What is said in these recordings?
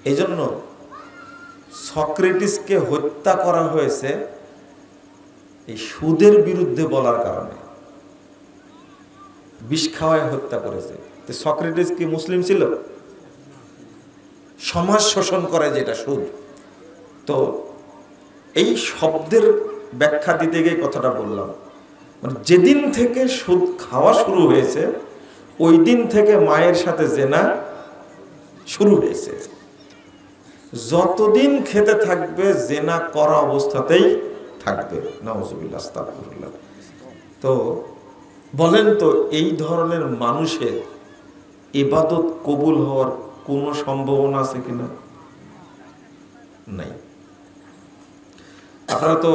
এই জন্য সক্রেটিসকে হত্যা করা হয়েছে এই সুদের বিরুদ্ধে বলার কারণে। বিষ খাওয়ায় হত্যা করেছে। তো সক্রেটিস কি মুসলিম ছিল? সমাজ শোষণ করে যেটা সুদ। তো এই শব্দের ব্যাখ্যা দিতে গিয়ে কথাটা বললাম, মানে যেদিন থেকে সুদ খাওয়া শুরু হয়েছে ওই দিন থেকে মায়ের সাথে জেনা শুরু হয়েছে। যতদিন খেতে থাকবে জেনা করা অবস্থাতেই থাকবে। নাউজুবিল্লাহ, আস্তাগফিরুল্লাহ। তো বলেন তো, এই ধরনের মানুষের ইবাদত কবুল হওয়ার কোনো সম্ভাবনা আছে কিনা? নাই। আপনারা তো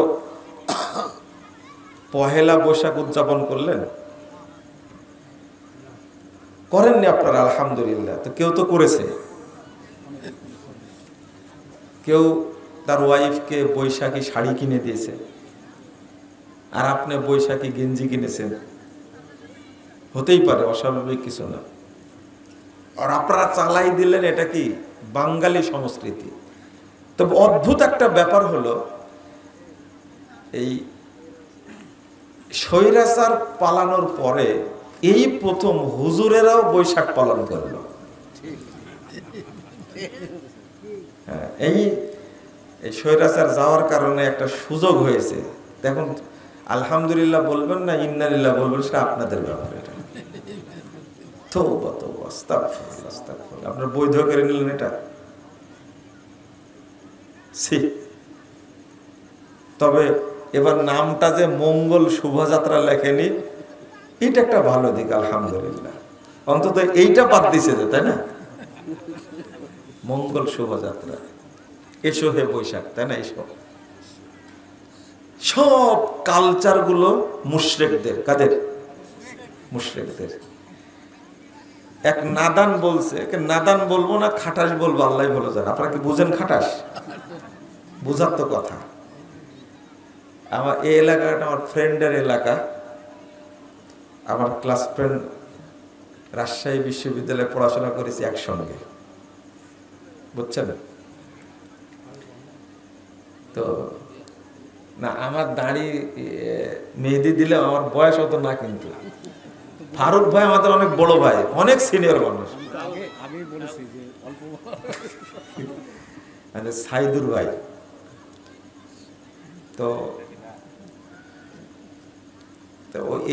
পহেলা বৈশাখ উদযাপন করলেন, করেননি আপনারা? আলহামদুলিল্লাহ। তো কেউ তো করেছে, কেউ তার ওয়াইফকে বৈশাখী শাড়ি কিনে দিয়েছে, আর আপনি বৈশাখী গেঞ্জি কিনেছেন। হতেই পারে, অস্বাভাবিক কিছু না। আর আপনারা চালাই দিলেন, এটা কি বাঙালি সংস্কৃতি। তবে অদ্ভুত একটা ব্যাপার হলো, এই স্বৈরাচার পালানোর পরে এই প্রথম হুজুরেরাও বৈশাখ পালন করলো। হ্যাঁ, এই স্বৈরাচার যাওয়ার কারণে একটা সুযোগ হয়েছে। দেখুন, আলহামদুলিল্লাহ বলবেন না ইন্নালিল্লাহ বলবেন, সেটা আপনাদের ব্যাপার। এটা তওবা তওবা, আস্তাগফিরুল্লাহ আস্তাগফিরুল্লাহ। আপনারা বৈধ করে নিলেন এটা। তবে এবার নামটা যে মঙ্গল শোভাযাত্রা লেখেনি, এটা একটা ভালো দিক, আলহামদুলিল্লাহ। অন্তত এইটা বাদ দিছে যে, তাই না? মঙ্গল শোভাযাত্রা, এসো হে বৈশাখ, তাই না? এসব সব কালচার গুলো মুশরিকদের। কাদের? মুশরিকদের। এক নাদান বলছে, নাদান বলবো না খাটাস বলবো, আল্লাহ ভালো জানে। আপনারা কি বুঝেন খাটাস? বুঝার তো কথা। আমার এই এলাকাটা আমার ফ্রেন্ডের এলাকা। আমার ক্লাস ফ্রেন্ড, রাজশাহী বিশ্ববিদ্যালয়ে পড়াশোনা করেছি একসঙ্গে, বুঝছেন? তো না, আমার দাড়ি মেহেদি দিলে আমার বয়স হতো না, কিন্তু ফারুক ভাই আমাদের অনেক বড় ভাই, অনেক সিনিয়র মানুষ। সাইদুর ভাই। তো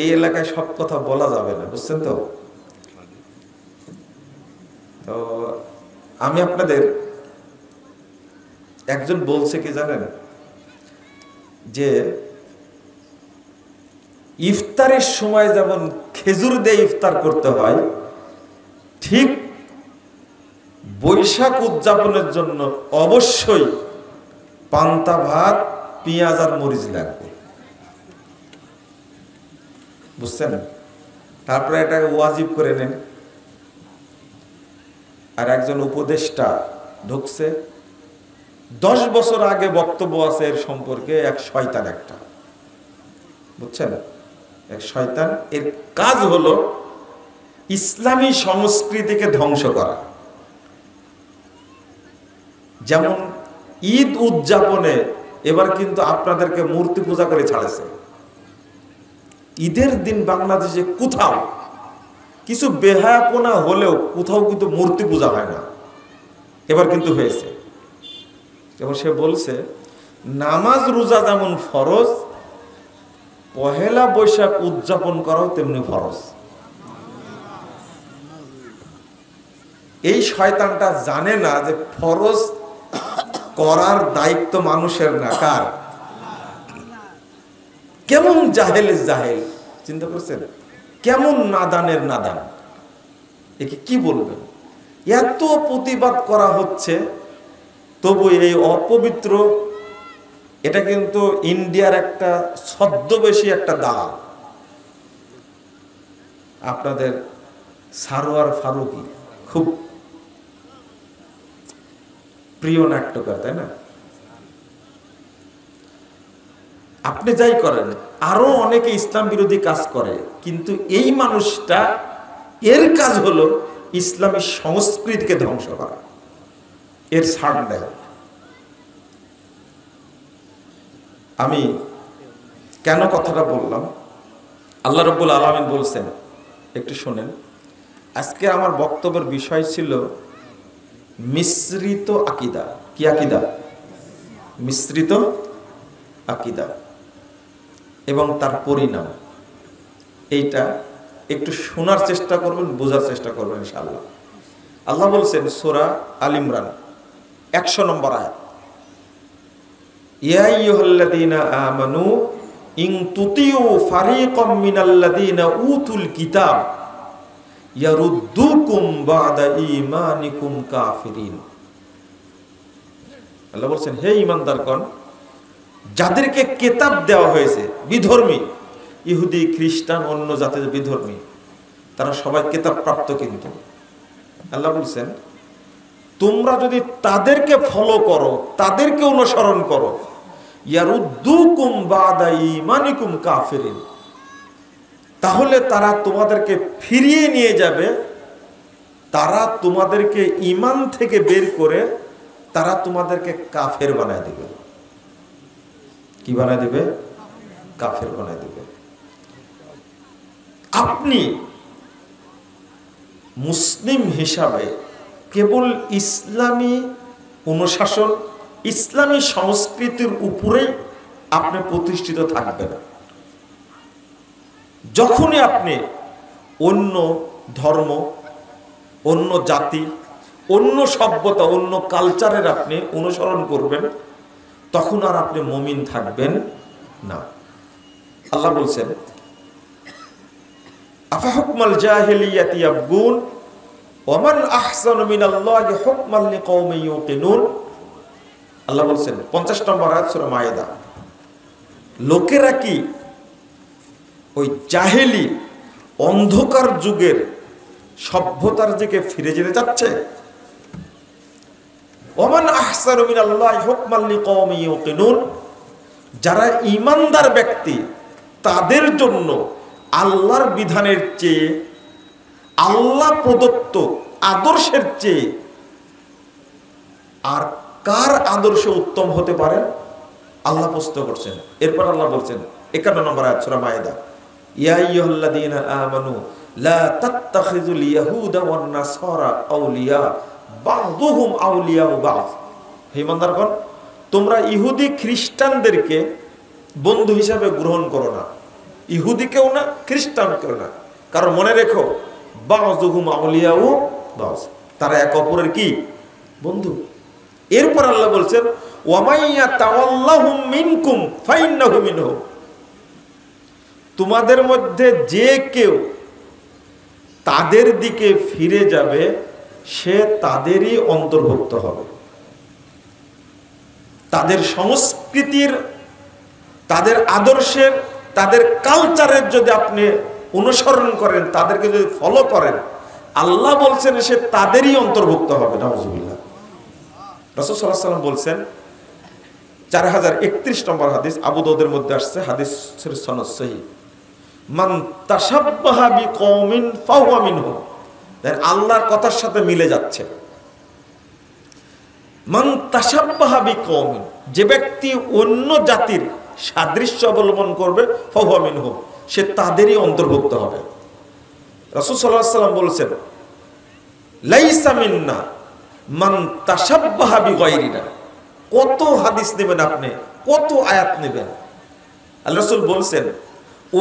এই এলাকায় সব কথা বলা যাবে না, বুঝছেন তো? তো আমি আপনাদের, একজন বলছে কি জানেন, যে ইফতারের সময় যেমন খেজুর দিয়ে ইফতার করতে হয়, ঠিক বৈশাখ উদযাপনের জন্য অবশ্যই পান্তা ভাত, পেঁয়াজ আর মরিচ লাগবে, বুঝছেন? তারপরে এটাকে ওয়াজিব করে নেন। আর একজন উপদেষ্টা ঢুকছে, 10 বছর আগে বক্তব্য আছে এর সম্পর্কে, এক শয়তান একটা, বুঝছেন? এক শয়তান, এর কাজ হলো ইসলামী সংস্কৃতিকে ধ্বংস করা। যেমন ঈদ উদযাপনে এবার কিন্তু আপনাদেরকে মূর্তি পূজা করে ছাড়েছে। ঈদের দিন বাংলাদেশে কোথাও কিছু বেহায়াপনা হলেও কোথাও কিন্তু মূর্তি পূজা হয় না, এবার কিন্তু হয়েছে। এবং সে বলছে, নামাজ রোজা যেমন ফরজ, পহেলা বৈশাখ উদযাপন করাও তেমনি ফরজ। এই শয়তানটা জানে না যে ফরজ করার দায়িত্ব মানুষের না, কার? কেমন জাহেলের জাহেল, চিন্তা করছেন? কেমন নাদানের নাদান। একে কি বলবেন? এত প্রতিবাদ করা হচ্ছে, তবু এই অপবিত্র, এটা কিন্তু ইন্ডিয়ার একটা ছদ্মবেশী একটা দালাল। আপনাদের সারোয়ার ফারুকী খুব প্রিয় নাট্যকার, তাই না? আপনি যাই করেন, আরো অনেকে ইসলাম বিরোধী কাজ করে, কিন্তু এই মানুষটা, এর কাজ হলো ইসলামী সংস্কৃতিকে ধ্বংস করা। এর ছাড় দেয়। আমি কেন কথাটা বললাম, আল্লাহ রাব্বুল আলামিন বলছেন, একটু শোনেন। আজকে আমার বক্তব্যের বিষয় ছিল মিশ্রিত আকীদা। কি আকীদা? মিশ্রিত আকীদা এবং তার পরিণাম। এইটা একটু শোনার চেষ্টা করবেন, বোঝার চেষ্টা করবেন ইনশাআল্লাহ। আল্লাহ বলছেন সূরা আল ইমরান 100 নম্বর আয়াত, ইয়া আইয়ুহাল্লাযীনা আমানু ইন তুতিউ ফারীকাম মিনাল্লাযীনা উতুল কিতাব ইয়ারুদ্দুকুম বা'দা ঈমানিকুম কাফিরিন। আল্লাহ বলছেন, হে ঈমানদারগণ, যাদেরকে কিতাব দেওয়া হয়েছে, বিধর্মী, ইহুদি, খ্রিস্টান, অন্য জাতের বিধর্মী, তারা সবাই কিতাব প্রাপ্ত। কিন্তু আল্লাহ বলছেন, তোমরা যদি তাদেরকে ফলো করো, তাদেরকে অনুসরণ করো, ইয়ারুদ্দুকুম বা'দা ঈমানিকুম কাফিরিন, তাহলে তারা তোমাদেরকে ফিরিয়ে নিয়ে যাবে, তারা তোমাদেরকে ঈমান থেকে বের করে তারা তোমাদেরকে কাফের বানায় দেবে। কি বানায় দেবে? কাফের বানায় দেবে। আপনি মুসলিম হিসাবে কেবল ইসলামী অনুশাসন, ইসলামী সংস্কৃতির উপরেই আপনি প্রতিষ্ঠিত থাকবেন। যখনই আপনি অন্য ধর্ম, অন্য জাতি, অন্য সভ্যতা, অন্য কালচারের আপনি অনুসরণ করবেন, তখন আর আপনি মুমিন থাকবেন না। আল্লাহ বলছেন, আফা হুকমাল জাহিলিয়াতি ইয়াবগুন ওয়া মান আহসানু মিনাল্লাহি হুকমান লিকাওমিন ইউকিনুন। আল্লাহ বলছেন 50 নম্বর আয়াত সূরা মায়েদা, লোকেরা কি ওই জাহেলি অন্ধকার যুগের সভ্যতার দিকে ফিরে যেতে যাচ্ছে? ওমান আহসানু মিনাল্লাহি হুকমান লিকাওমিন ইউকিনুন, যারা ঈমানদার ব্যক্তি তাদের জন্য আল্লাহর বিধানের চেয়ে, আল্লাহ প্রদত্ত আদর্শের চেয়ে আর কার আদর্শ উত্তম হতে পারে? আল্লাহ প্রশ্ন করছেন। এরপর আল্লাহ বলছেন 51 নম্বর আয়াত সূরা মায়েদা, ইয়া আইয়ুহাল্লাযীনা আমানু লা তাত্তাখিযুল ইয়াহুদা ওয়ান নাসারা আউলিয়া বা'দুহুম আউলিয়াউ বা'দ। হে ঈমানদারগণ, তোমরা ইহুদি খ্রিস্টানদেরকে বন্ধু হিসাবে গ্রহণ করো না। ইহুদিকেও না, খ্রিস্টানকেও না। কারণ মনে রেখো, বা'দুহুম আউলিয়াউ বা'দ, তারা এক অপরের কি? বন্ধু। এরপর আল্লাহ বলছেন, ওয়া মাইয়া তাওয়াল্লাহুম মিনকুম ফাইন্নাহু মিনহুম, তোমাদের মধ্যে যে কেউ তাদের দিকে ফিরে যাবে সে তাদেরই অন্তর্ভুক্ত হবে। তাদের সংস্কৃতির, তাদের আদর্শের, তাদের কালচারের যদি আপনি অনুসরণ করেন, তাদেরকে যদি ফলো করেন, আল্লাহ বলছেন সে তাদেরই অন্তর্ভুক্ত হবে। নাউজুবিল্লাহ। রাসূল সাল্লাল্লাহু আলাইহি ওয়াসাল্লাম বলছেন, 4031 নম্বর হাদিস, আবু দাউদের মধ্যে আসছে, হাদিসের সনদ সহিহ, মান তাশাব্বাহা বিকওমিন ফাহুয়া মিনহুম। আল্লাহর কথার সাথে মিলে যাচ্ছে। মান তাশাব্বাহা বিকওমিন, যে ব্যক্তি অন্য জাতির সাদৃশ্য অবলম্বন করবে, ফাহুয়া মিনহুম, সে তাদেরই অন্তর্ভুক্ত হবে। রাসূল সাল্লাল্লাহু আলাইহি ওয়াসাল্লাম বলেছেন, লাইসা মিন্না মান তাশাব্বাহা বিগায়রিনা। কত হাদিস নেবেন আপনি, কত আয়াত নেবেন? আল্লাহ রাসূল বলছেন,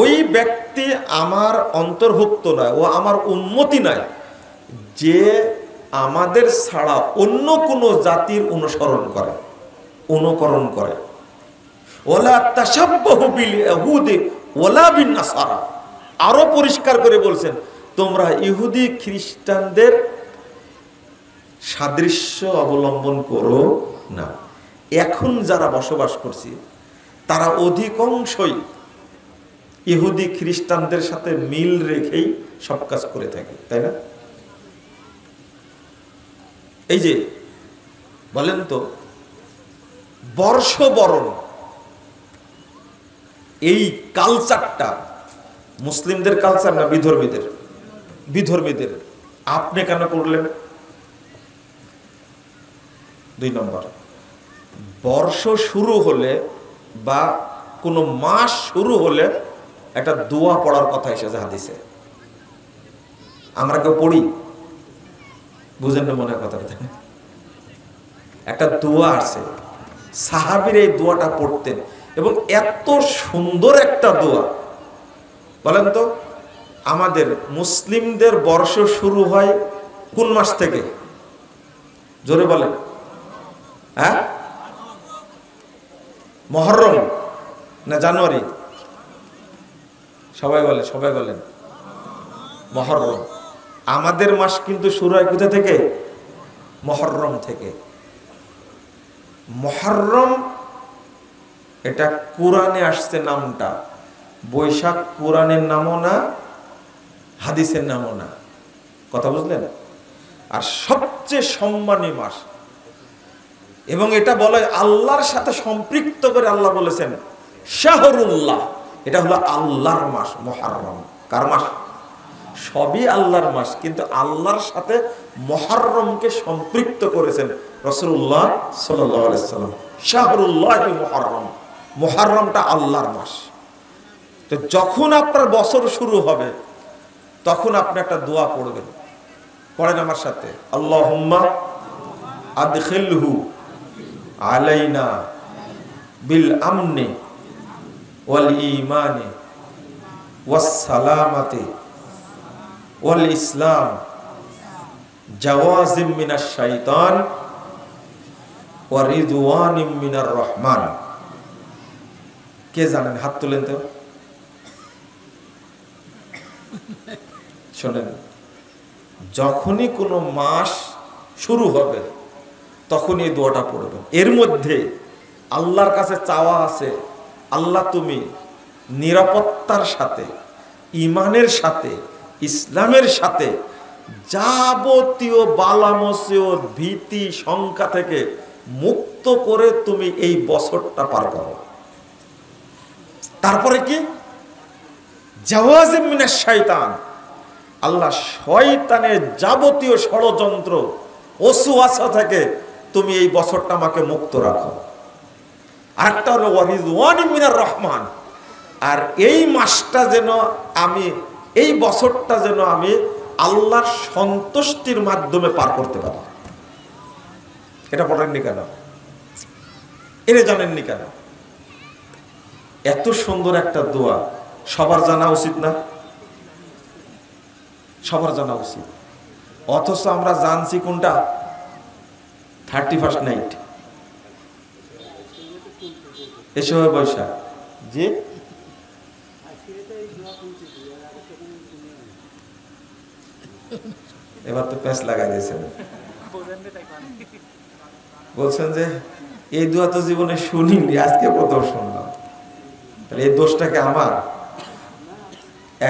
ওই ব্যক্তি আমার অন্তর্ভুক্ত নয়, ও আমার উম্মতি নয়, যে আমাদের ছাড়া অন্য কোন জাতির অনুসরণ করে, অনুকরণ করে। ওয়ালা তাশাব্বাহু বিল ইয়াহুদি ওয়ালা বিন নাসারা। আরো পরিষ্কার করে বলছেন, তোমরা ইহুদি খ্রিস্টানদের সাদৃশ্য অবলম্বন করো না। এখন যারা বসবাস করছি তারা অধিকাংশই ইহুদি খ্রিস্টানদের সাথে মিল রেখেই সব কাজ করে থাকে, তাই না? এই যে বলেন তো, বর্ষবরণ এই কালচারটা মুসলিমদের কালচার না বিধর্মীদের? বিধর্মীদের। আপনি কেন করলেন? 2 নম্বর, বর্ষ শুরু হলে বা কোনো মাস শুরু হলে একটা দোয়া পড়ার কথা এসেছে হাদিসে। আমরা কেউ পড়ি? বুঝেন না মনে কথা। একটা দোয়া আছে, সাহাবীর এই দোয়াটা পড়তেন এবং এত সুন্দর একটা দোয়া। বলেন তো, আমাদের মুসলিমদের বর্ষ শুরু হয় কোন মাস থেকে? জোরে বলেন। হ্যাঁ, মুহররম না জানুয়ারি? সবাই বলেন মুহররম। আমাদের মাস কিন্তু শুরু হয় কোথা থেকে? মুহররম থেকে। মুহররম এটা কোরআনে আসছে নামটা, বৈশাখ কোরআনের নামও না, হাদিসের নামও না। কথা বুঝলেন? আর সবচেয়ে সম্মানী মাস, এবং এটা বলে আল্লাহর সাথে সম্পৃক্ত করে আল্লাহ বলেছেন শাহরুল্লাহ, এটা হলো আল্লাহর মাস। মুহররম কার মাস? সবই আল্লাহর মাস, কিন্তু আল্লাহর সাথে মুহররমকে সম্পৃক্ত করেছেন রাসূলুল্লাহ সাল্লাল্লাহু আলাইহি সাল্লাম। শাহরুল্লাহ মুহররম, মুহররমটা আল্লাহর মাস। তো যখন আপনার বছর শুরু হবে তখন আপনি একটা দোয়া পড়বেন। পড়েন আমার সাথে, আল্লাহুম্মা আদখিলহু আলাইনা বিল আমনি ওয়াল ঈমানি ওয়াস সালামাতি ওয়াল ইসলাম জাওয়াজিম মিনাশ শাইতান ওয়া রিদওয়ানিম মিনার রহমান। কে জানেন? হাত তুলেন তো। শোনেন, যখনই কোনো মাস শুরু হবে তখনই এই দোয়াটা পড়বেন। এর মধ্যে আল্লাহর কাছে চাওয়া আছে, আল্লাহ তুমি নিরাপত্তার সাথে, ইমানের সাথে, ইসলামের সাথে যাবতীয় বালা মুসিবত, ভীতি, শঙ্কা থেকে মুক্ত করে তুমি এই বছরটা পার করো। তারপরে কি? জাওয়াজিম মিনাশ শাইতান, আল্লাহ শয়তানের যাবতীয় ষড়যন্ত্র, ওয়াসওয়াসা থেকে তুমি এই বছরটা আমাকে মুক্ত রাখো। আরেকটা হলো ওয়ারিদওয়ানিম মিনার রহমান, আর এই মাসটা যেন আমি, এই বছরটা যেন আমি আল্লাহর সন্তুষ্টির মাধ্যমে পার করতে পারি। এটা পড়েননি কেন? এটা জানেননি কেন? এত সুন্দর একটা দোয়া সবার জানা উচিত না? সবার জানা উচিত। অথচ আমরা জানছি কোনটা? 31st নাইট, এসে হয় বৈশাখ। যে এবার তো প্যাঁচ লাগাই দিয়েছেন, বলছেন যে এই দোয়া তো জীবনে শুনিনি, আজকে প্রথম শুনলাম। তাহলে এই দোষটাকে আমার?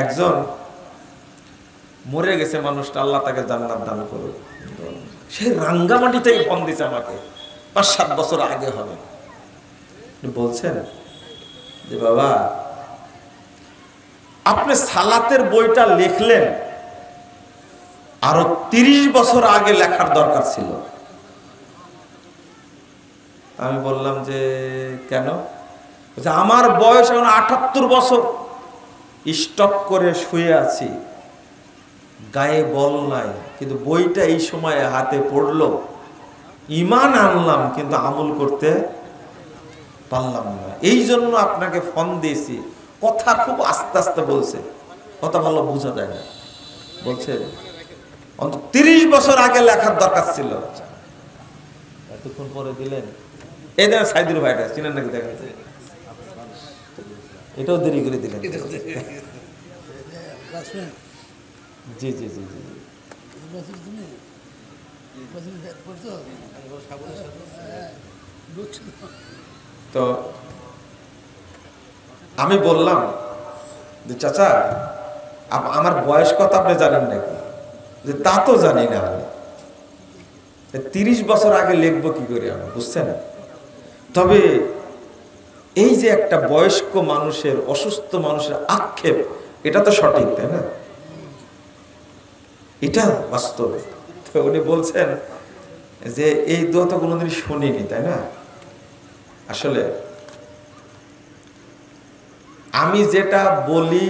একজন মরে গেছে মানুষটা, আল্লাহ তাকে জান্নাত দান করুক, সে রাঙ্গামাটি থেকে ফোন দিছে আমাকে, 5-7 বছর আগে হবে। বলছেন যে বাবা, আপনি সালাতের বইটা লিখলেন, আরো 30 বছর আগে লেখার দরকার ছিল। আমি বললাম যে কেন? আমার বয়স এখন 78 বছর, স্টক করে শুয়ে আছি, গায়ে বল নাই, কিন্তু বইটা এই সময়ে হাতে পড়লো, ঈমান আনলাম কিন্তু আমল করতে পারলাম না। এই জন্য আপনাকে ফোন দিয়েছি। কথা খুব আস্তে আস্তে বলছে, কথা ভালো বোঝা যায় না। বলছে অন্তত 30 বছর আগে লেখার দরকার ছিল। এতক্ষণ পরে দিলেন। এই দেখেন সাইদুর ভাইটা চিনেন নাকি? দেখা যাচ্ছে এটাও দেরি করে দিলেন। জি জি জি জি। তো আমি বললাম যে চাচা, আমার বয়স কত আপনি জানেন নাকি? যে তা তো জানি না, আমি 30 বছর আগে লিখবো কি করে আমি, বুঝছেন? তবে এই যে একটা বয়স্ক মানুষের, অসুস্থ মানুষের আক্ষেপ, এটা তো সঠিক, তাই না? এটা বাস্তব। তো উনি বলছেন যে এই দোয়া তো কোনোদিন শুনিনি, তাই না? আসলে আমি যেটা বলি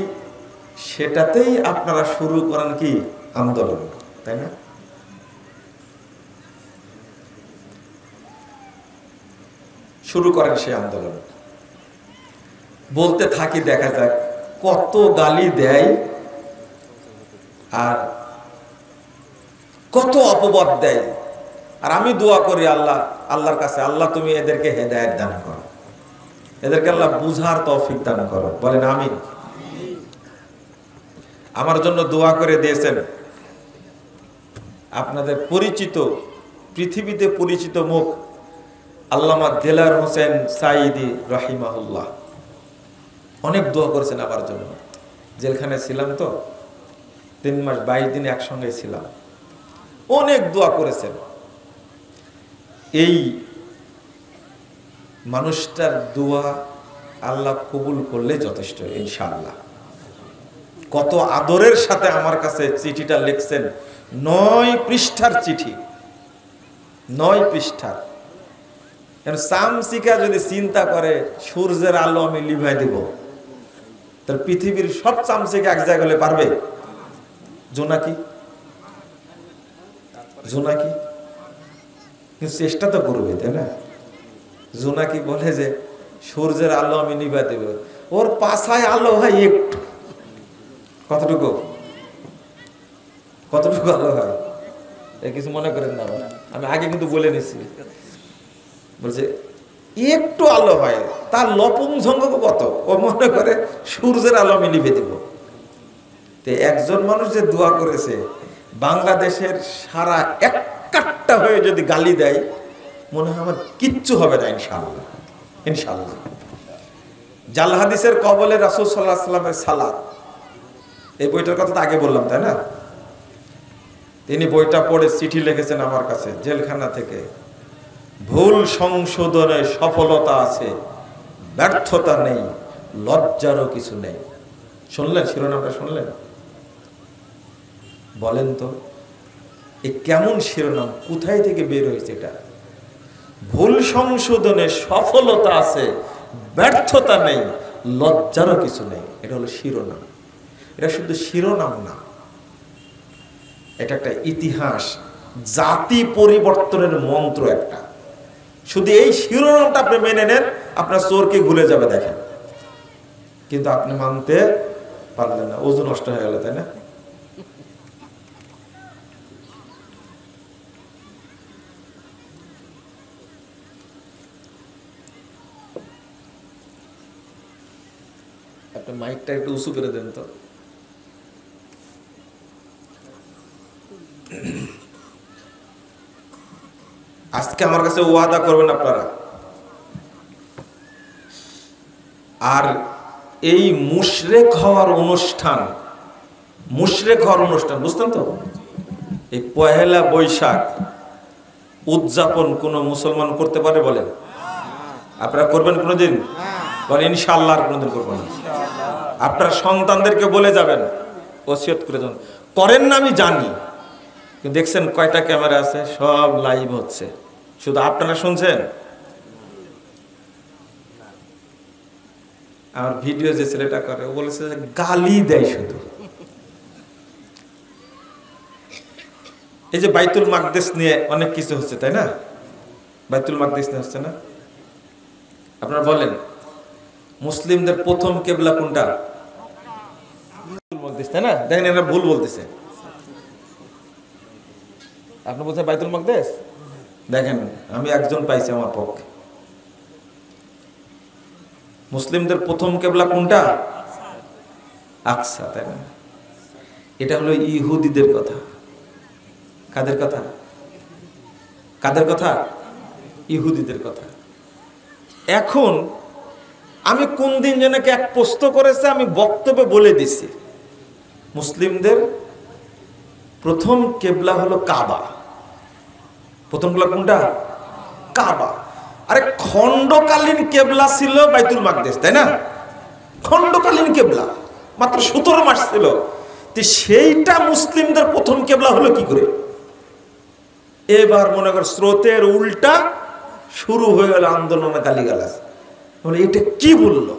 সেটাতেই আপনারা শুরু করেন কি আন্দোলন, তাই না? শুরু করেন সেই আন্দোলন, বলতে থাকি, দেখা যাক কত গালি দেয় আর কত অপবাদ দেয়। আর আমি দোয়া করি আল্লাহর কাছে, আল্লাহ তুমি এদেরকে হেদায়েত দান করো, এদেরকে আল্লাহ বুঝার তৌফিক দান করো। বলেন আমিন। আমার জন্য দোয়া করে দিয়েছেন আপনাদের পরিচিত, পৃথিবীতে পরিচিত মুখ আল্লামা দেলার হোসেন সাঈদী রাহিমাহুল্লাহ। অনেক দোয়া করেছেন আমার জন্য। জেলখানে ছিলাম তো, 3 মাস 22 দিন একসঙ্গে ছিলাম, অনেক দোয়া করেছেন। এই মানুষটার দোয়া আল্লাহ কবুল করলে যথেষ্ট ইনশাআল্লাহ। কত আদরের সাথে আমার কাছে চিঠিটা লিখছেন, 9 পৃষ্ঠার চিঠি, 9 পৃষ্ঠার। চামচিকা যদি চিন্তা করে সূর্যের আলো আমি লিভাই দিব, তাহলে পৃথিবীর সব চামচিকা এক জায়গায় হলে পারবে? জোনাকি জোনাকি কিন্তু চেষ্টা তো করবে, তাই না? জোনাকি বলে যে সূর্যের আলো আমি নিভাই দেব, ওর পাছায় আলো হয় একটু, কতটুকু কতটুকু আলো হয় কিছু মনে করেন না, আমি আগে কিন্তু বলে নিছি। বলছে একটু আলো হয়, তার লপুংঝঙ্গ কত, ও মনে করে সূর্যের আলো আমি নিভে দিব। তো একজন মানুষ যে দোয়া করেছে, বাংলাদেশের সারা এক কাট্টা হয়ে যদি গালি দেয়, মনে হয় আমার কিচ্ছু হবে না ইনশাআল্লাহ, ইনশাআল্লাহ। জাল হাদিসের কবলে রাসূল সাল্লাল্লাহু আলাইহি ওয়াসাল্লামের সালাত, এই বইটার কথা তো আগে বললাম, তাই না? তিনি বইটা পড়ে চিঠি লিখেছেন আমার কাছে জেলখানা থেকে। ভুল সংশোধনে সফলতা আছে, ব্যর্থতা নেই, লজ্জারও কিছু নেই। শুনলেন শিরোনামটা? শুনলেন? বলেন তো এ কেমন শিরোনাম, কোথায় থেকে বের হয়েছে এটা? ভুল সংশোধনে সফলতা আছে, ব্যর্থতা নেই, লজ্জারও কিছু নেই। এটা হলো শিরোনাম। এটা শুধু শিরোনাম না, এটা একটা ইতিহাস, জাতি পরিবর্তনের মন্ত্র একটা। শুধু এই শিরোনামটা আপনি মেনে নেন, আপনার চোরকে ঘুরে যাবে দেখেন, কিন্তু আপনি মানতে পারলেন না, ওজন নষ্ট হয়ে গেল, তাই না? আপনি মাইকটা একটু উঁচু করে দেন তো। আজকে আমার কাছে ওয়াদা করবেন আপনারা, আর এই মুশরিক হওয়ার অনুষ্ঠান, বুঝতেন তো? এই পহেলা বৈশাখ উদযাপন কোন মুসলমান করতে পারে বলেন? আপনারা করবেন কোনোদিন? বলেন ইনশাআল্লাহ আর কোনোদিন করবেন না। আপনারা সন্তানদেরকে বলে যাবেন, ওসিয়ত করে যাবেন। করেন না আমি জানি, কিন্তু দেখছেন কয়টা ক্যামেরা আছে, সব লাইভ হচ্ছে, শুধু আপনারা শুনছেন। আমার ভিডিও যে ছেলেটা করে, ও বলেছে যে গালি দেয় শুধু। এই যে বাইতুল মাকদেস নিয়ে অনেক কিছু হচ্ছে, তাই না? বাইতুল মাকদেস নিয়ে হচ্ছে না? আপনারা বলেন মুসলিমদের প্রথম কিবলা কোনটা? বাইতুল মাকদেস, তাই না? দেখেন এরা ভুল বলতেছে। আপনি বলছেন বাইতুল মাকদেস, দেখেন আমি একজন পাইছি আমার পক্ষে। মুসলিমদের প্রথম কিবলা কোনটা? আকসা, তাই না? এটা হলো ইহুদিদের কথা। কাদের কথা? কাদের কথা? ইহুদিদের কথা। এখন আমি কোন দিন যেন এক পোস্ট করেছে, আমি বক্তব্যে বলে দিছি মুসলিমদের প্রথম কিবলা হলো কাবা। প্রথম কিবলা কোনটা? কাবা। আরে খণ্ডকালীন কিবলা ছিল বাইতুল মাকদেস, তাই না? খণ্ডকালীন কিবলা মাত্র 17 মাস ছিল। তো সেইটা মুসলিমদের প্রথম কিবলা হলো কি করে? এবার মনে কর স্রোতের উল্টা শুরু হয়ে গেল আন্দোলনে গালিগালাজ। বলে এটা কি বললো,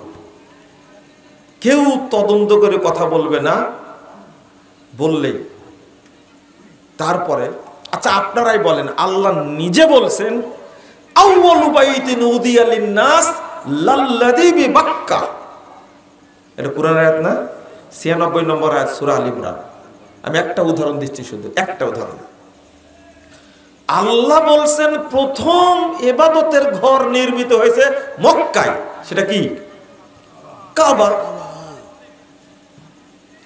কেউ তদন্ত করে কথা বলবে না, বললেই তারপরে। আচ্ছা আপনারাই বলেন, আল্লাহ নিজে বলছেন আউয়ালু বাইতিন উদিয়া লিন-নাস লাল্লাযী বিবাক্কা, এটা কোরআন আয়াত না? 96 নম্বর আয়াত সূরা আল ইমরান। আমি একটা উদাহরণ দিচ্ছি, শুধু একটা উদাহরণ। আল্লাহ বলছেন প্রথম ইবাদতের ঘর নির্মিত হয়েছে মক্কায়, সেটা কি? কাবা।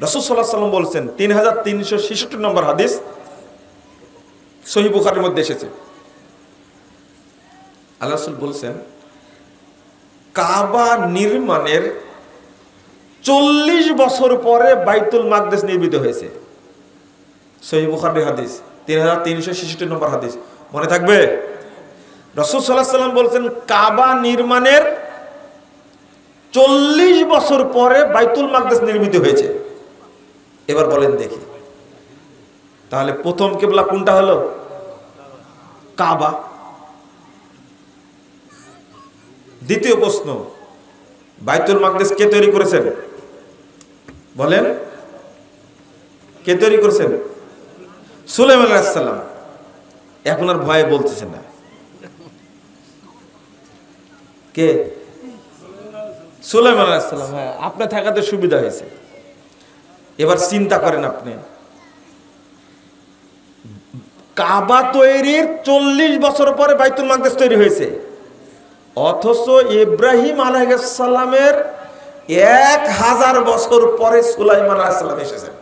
রাসূল সাল্লাল্লাহু আলাইহি ওয়াসাল্লাম বলছেন, 3366 নম্বর হাদিস, সহিহ বুখারীর মধ্যে এসেছে। আল্লাহ রাসূল বলছেন কাবা নির্মাণের 40 বছর পরে বাইতুল মাকদেস নির্মিত হয়েছে। সহিহ বুখারীর হাদিস, 3366 নম্বর হাদিস। মনে থাকবে? রাসূল সাল্লাল্লাহু আলাইহি ওয়াসাল্লাম বলছেন কাবা নির্মাণের 40 বছর পরে বাইতুল মাকদেস নির্মিত হয়েছে। এবার বলেন দেখি, তাহলে প্রথম কিবলা কোনটা হলো? কাবা। দ্বিতীয় প্রশ্ন, বাইতুল মাকদেস কে তৈরি করেছেন? বলেন, কে তৈরি করেছেন? সুলাইমান আলাইহিস সালাম। এখন আর ভয়ে বলতেছেন না, কে? সুলাইমান আলাইহিস সালাম। হ্যাঁ, আপনার থাকাতে সুবিধা হয়েছে। এবার চিন্তা করেন, আপনি কাবা তৈরির 40 বছর পরে বাইতুল মাকদেস তৈরি হয়েছে, অথচ ইব্রাহিম আলাইহিস সালামের 1000 বছর পরে সুলাইমান আলাইহিস সালাম এসেছেন।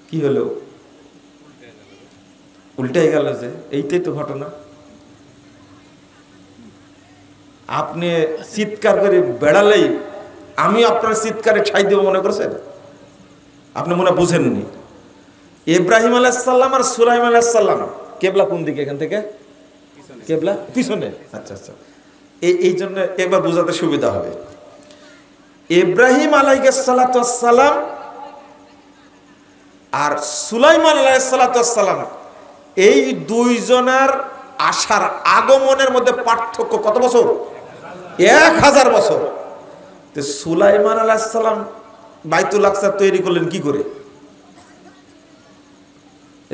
কি হলো? উল্টাই গেল যে, এইটাই তো ঘটনা। আপনি চিৎকার করে বেড়ালেই আমি আপনার চিৎকারে ঠাই দেব মনে করছেন? আপনি মনে বুঝেননি। ইব্রাহিম আলাইহিস সালাম আর সুলাইমান আলাইহিস সালাম কিবলা কোন দিকে? এখান থেকে কিবলা পিছনে। আচ্ছা আচ্ছা, এই জন্য এবার বোঝাতে সুবিধা হবে। ইব্রাহিম আলাইহিস সালাতু ওয়াস সালাম আর সুলাইমান আলাইহিস সালাতু ওয়াস সালাম, এই দুইজনের আসার আগমনের মধ্যে পার্থক্য কত বছর? 1000 বছর। তো সুলাইমান আলাইহিস সালাম বাইতুল আকসা তৈরি করলেন কি করে?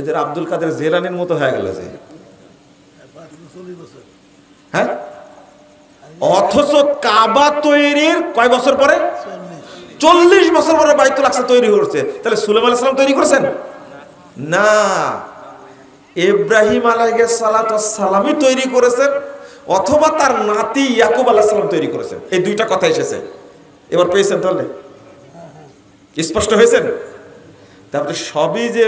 এদের আব্দুল কাদের জিলানীর মতো হয়ে গেল যে, হ্যাঁ। অথচ কাবা তৈরির কয় বছর পরে? 40 বছর পরে বাইতুল আকসা তৈরি হয়েছে। তাহলে সুলাইমান আলাইহিস সালাম তৈরি করেছেন না, ইব্রাহিম আলাইহিস সালাতু ওয়াস সালামই তৈরি করেছেন, অথবা তার নাতি ইয়াকুব আলাইহিস সালাম তৈরি করেছেন। এই দুইটা কথা এসেছে। এবার পেয়েছেন? তাহলে স্পষ্ট হয়েছেন? তারপরে সবই যে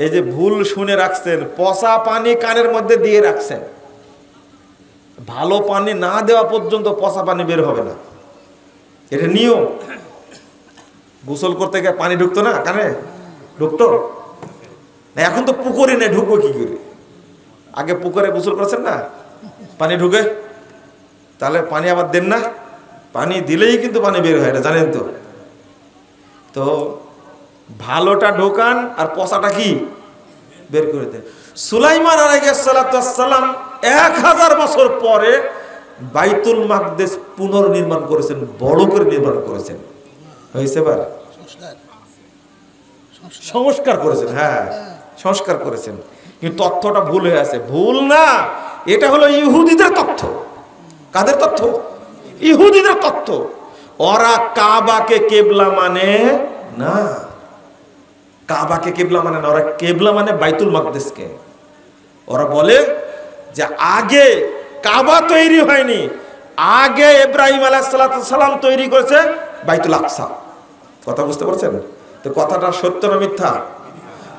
এই যে ভুল শুনে রাখছেন, পচা পানি কানের মধ্যে দিয়ে রাখছেন, ভালো পানি না দেওয়া পর্যন্ত পচা পানি বের হবে না, এটা নিয়ম। গোসল করতে গিয়ে পানি ঢুকতো না কানে? ঢুকতো না। এখন তো পুকুরে নেই, ঢুকবো কি করে? আগে পুকুরে গোসল করেছেন না, পানি ঢুকে। তাহলে পানি আবার দেন না, পানি দিলেই কিন্তু পানি বের হয়, এটা জানেন তো। তো ভালোটা ঢোকান আর পচাটা কি বের করে দেন। সুলাইমান আলাইহিস সালাতু ওয়াস সালাম 1000 বছর পরে বাইতুল মাকদেস পুনর্নির্মাণ করেছেন, বড় করে নির্মাণ করেছেন। হয়েছে? এবার সংস্কার করেছেন। হ্যাঁ, সংস্কার করেছেন, কিন্তু তথ্যটা ভুল হয়ে আছে। ভুল না, এটা হলো ইহুদিদের তথ্য। কাদের তথ্য? ইহুদিদের তথ্য। ওরা কাবাকে কিবলা মানে না, কাবাকে কিবলা মানে না, ওরা কিবলা মানে বাইতুল মাকদেসকে। ওরা বলে যে আগে কাবা তৈরি হয়নি, আগে ইব্রাহিম আলাইহিস সালাম তৈরি করেছে বাইতুল আকসা। কথা বুঝতে পারছেন তো? কথাটা সত্য না মিথ্যা?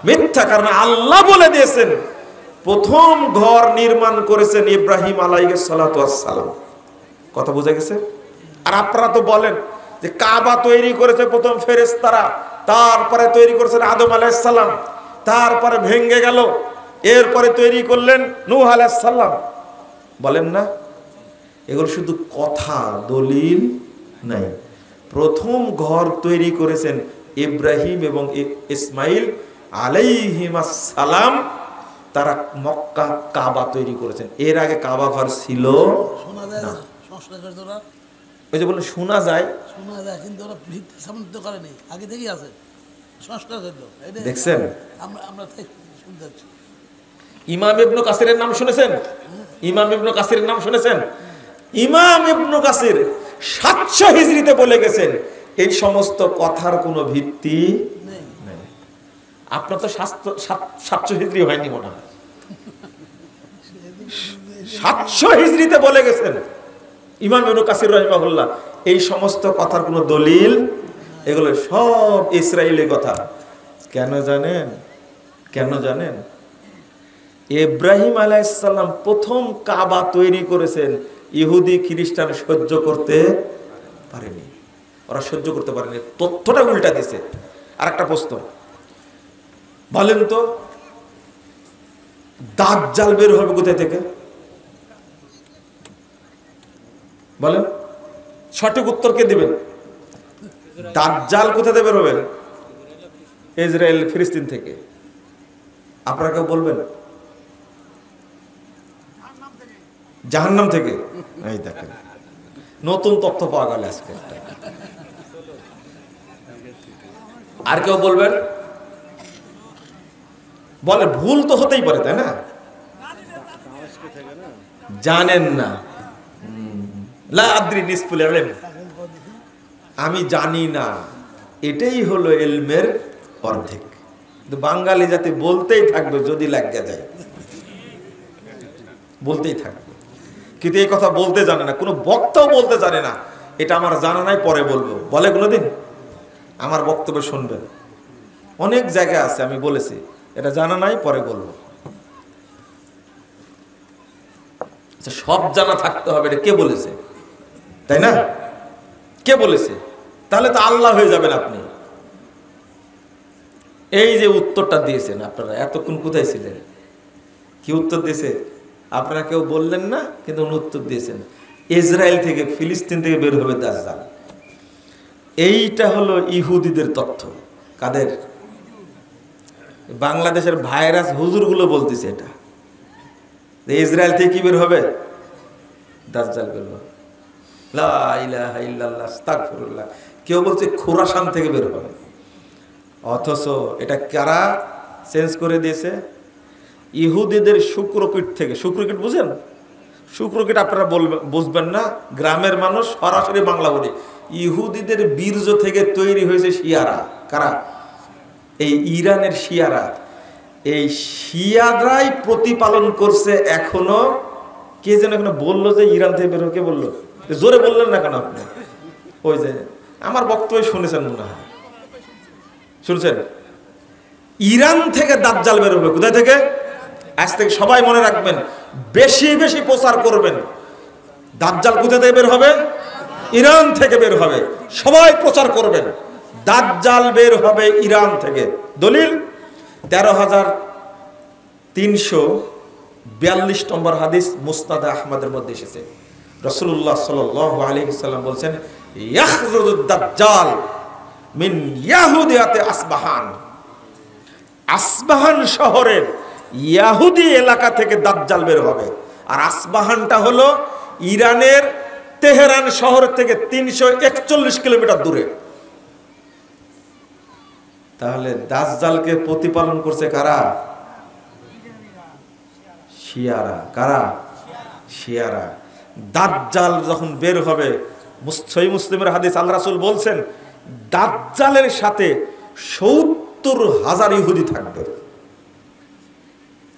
মিথ্যা, কারণ আল্লাহ বলে দিয়েছেন প্রথম ঘর নির্মাণ করেছেন ইব্রাহিম আলাইহিস সালাম। কথা বোঝা গেছে? আর আপনারা তো বলেন যে কাবা তৈরি করেছে প্রথম ফেরেশতারা, তারপরে তৈরি করেছেন আদম আলাইহিস সালাম, তারপরে ভেঙে গেল, এরপরে তৈরি করলেন নূহ আলাইহিস সালাম। বলেন না? এগুলো শুধু কথা, দলিল নাই। প্রথম ঘর তৈরি করেছেন ইব্রাহিম এবং ইসমাইল আলাইহিমাস সালাম তারা মক্কা কাবা তৈরি করেছেন। এর আগে কাবা ঘর ছিল না। ওই যে বললেন শোনা যায়, কিন্তু ওরা ভিত্তি স্থাপন করেনি, আগে থেকেই আছে সংস্কার হলো। দেখছেন? আমরা শুনতে যাচ্ছি। ইমাম ইবনে কাসিরের নাম শুনেছেন? ইমাম ইবনে কাসিরের নাম শুনেছেন? ইমাম ইবনে কাসির 700 হিজরিতে বলে গেছেন এই সমস্ত কথার কোনো ভিত্তি নেই। আপনার তো 700 হিজরি হয়নি মনে হয়, 700 হিজরিতে বলে গেছেন ইমাম ইবনে কাসির রাহিমাহুল্লাহ এই সমস্ত কথার কোনো দলিল, এগুলো সব ইসরায়েলি কথা। কেন জানেন? কেন জানেন? ইব্রাহিম আলাইহিস সালাম প্রথম কাবা তৈরি করেছেন, ইহুদি খ্রিস্টান সহ্য করতে পারেনি, ওরা সহ্য করতে পারেনি, তথ্যটা উল্টা দিছে। আর একটা প্রশ্ন বলেন তো, দাজ্জাল বের হবে কোথা থেকে? বলেন, সঠিক উত্তর কে দিবেন? দাজ্জাল কোথা থেকে বের হবে? ইসরায়েল ফিলিস্তিন থেকে। আপনারা কেউ বলবেন? জাহান্নাম থেকে। এই দেখেন, নতুন তথ্য পাওয়া গেল আজকে। আর কেউ বলবেন? বলে ভুল তো হতেই পারে, তাই না? জানেন না, লা আদ্রি নিসফুল ইলম, আমি জানি না, এটাই হলো ইলমের অর্ধেক। কিন্তু বাঙালি জাতি বলতেই থাকবে, যদি লাগে যায় বলতেই থাকবে, কিন্তু এই কথা বলতে জানে না, কোনো বক্তাও বলতে জানে না এটা আমার জানা নাই, পরে বলবো। বলে কোনোদিন? আমার বক্তব্য শুনবেন, অনেক জায়গায় আছে আমি বলেছি এটা জানা নাই, পরে বলবো। সব জানা থাকতে হবে, এটা কে বলেছে? তাই না? কে বলেছে? তাহলে তো আল্লাহ হয়ে যাবেন আপনি। এই যে উত্তরটা দিয়েছেন আপনারা, এতক্ষণ কোথায় ছিলেন? কি উত্তর দিয়েছে? আপনারা কেউ বললেন না, কিন্তু উত্তর দিয়েছেন ইসরায়েল থেকে, ফিলিস্তিন থেকে বের হবে দাজ্জাল। এইটা হলো ইহুদিদের তথ্য। কাদের? বাংলাদেশের ভাইরাস হুজুরগুলো বলতেছে এটা, ইসরায়েল থেকে কি বের হবে? দাজ্জাল বের হবে। লা ইলাহা ইল্লাল্লাহ, আস্তাগফিরুল্লাহ। কেউ বলছে খোরাসান থেকে বের হবে, অথচ এটা কারা চেঞ্জ করে দিয়েছে? ইহুদিদের শুক্রকীট থেকে। শুক্রকীট বুঝেন? শুক্রকীট আপনারা বুঝবেন না, গ্রামের মানুষ সরাসরি বাংলা বলি। ইহুদিদের বীর্য থেকে তৈরি হয়েছে শিয়ারা। কারা? এই ইরানের শিয়ারা। এই শিয়ারাই প্রতিপালন করছে এখনো। কে যেন এখনো বললো যে ইরান থেকে বের হবে, কে বললো? জোরে বললেন না কেন আপনি? ওই যে আমার বক্তব্য শুনেছেন মনে হয়, শুনছেন? ইরান থেকে দাজ্জাল বের হবে। কোথায় থেকে? আজ থেকে সবাই মনে রাখবেন, বেশি বেশি প্রচার করবেন। দাজ্জাল কোথা থেকে বের হবে? ইরান থেকে বের হবে। সবাই প্রচার করবেন, দাজ্জাল বের হবে ইরান থেকে। দলিল 1342 নম্বর হাদিস মুসনাদ আহমদের মধ্যে এসেছে। রাসূলুল্লাহ সাল্লাল্লাহু আলাইহি ওয়াসাল্লাম বলেন, ইয়াখরুজুদ দাজ্জাল মিন ইয়াহুদিয়াতে আসবাহান। আসবাহান শহরের ইয়াহুদি এলাকা থেকে দাজ্জাল বের হবে। আর আসবাহানটা হলো ইরানের তেহরান শহর থেকে 341 কিলোমিটার দূরে। তাহলে দাজ্জালকে প্রতিপালন করছে কারা? শিয়ারা। কারা? শিয়ারা। দাজ্জাল যখন বের হবে, সহিহ মুসলিমের হাদিস, আল্লাহ রাসূল বলছেন দাজ্জালের সাথে 70,000 ইহুদি থাকবে।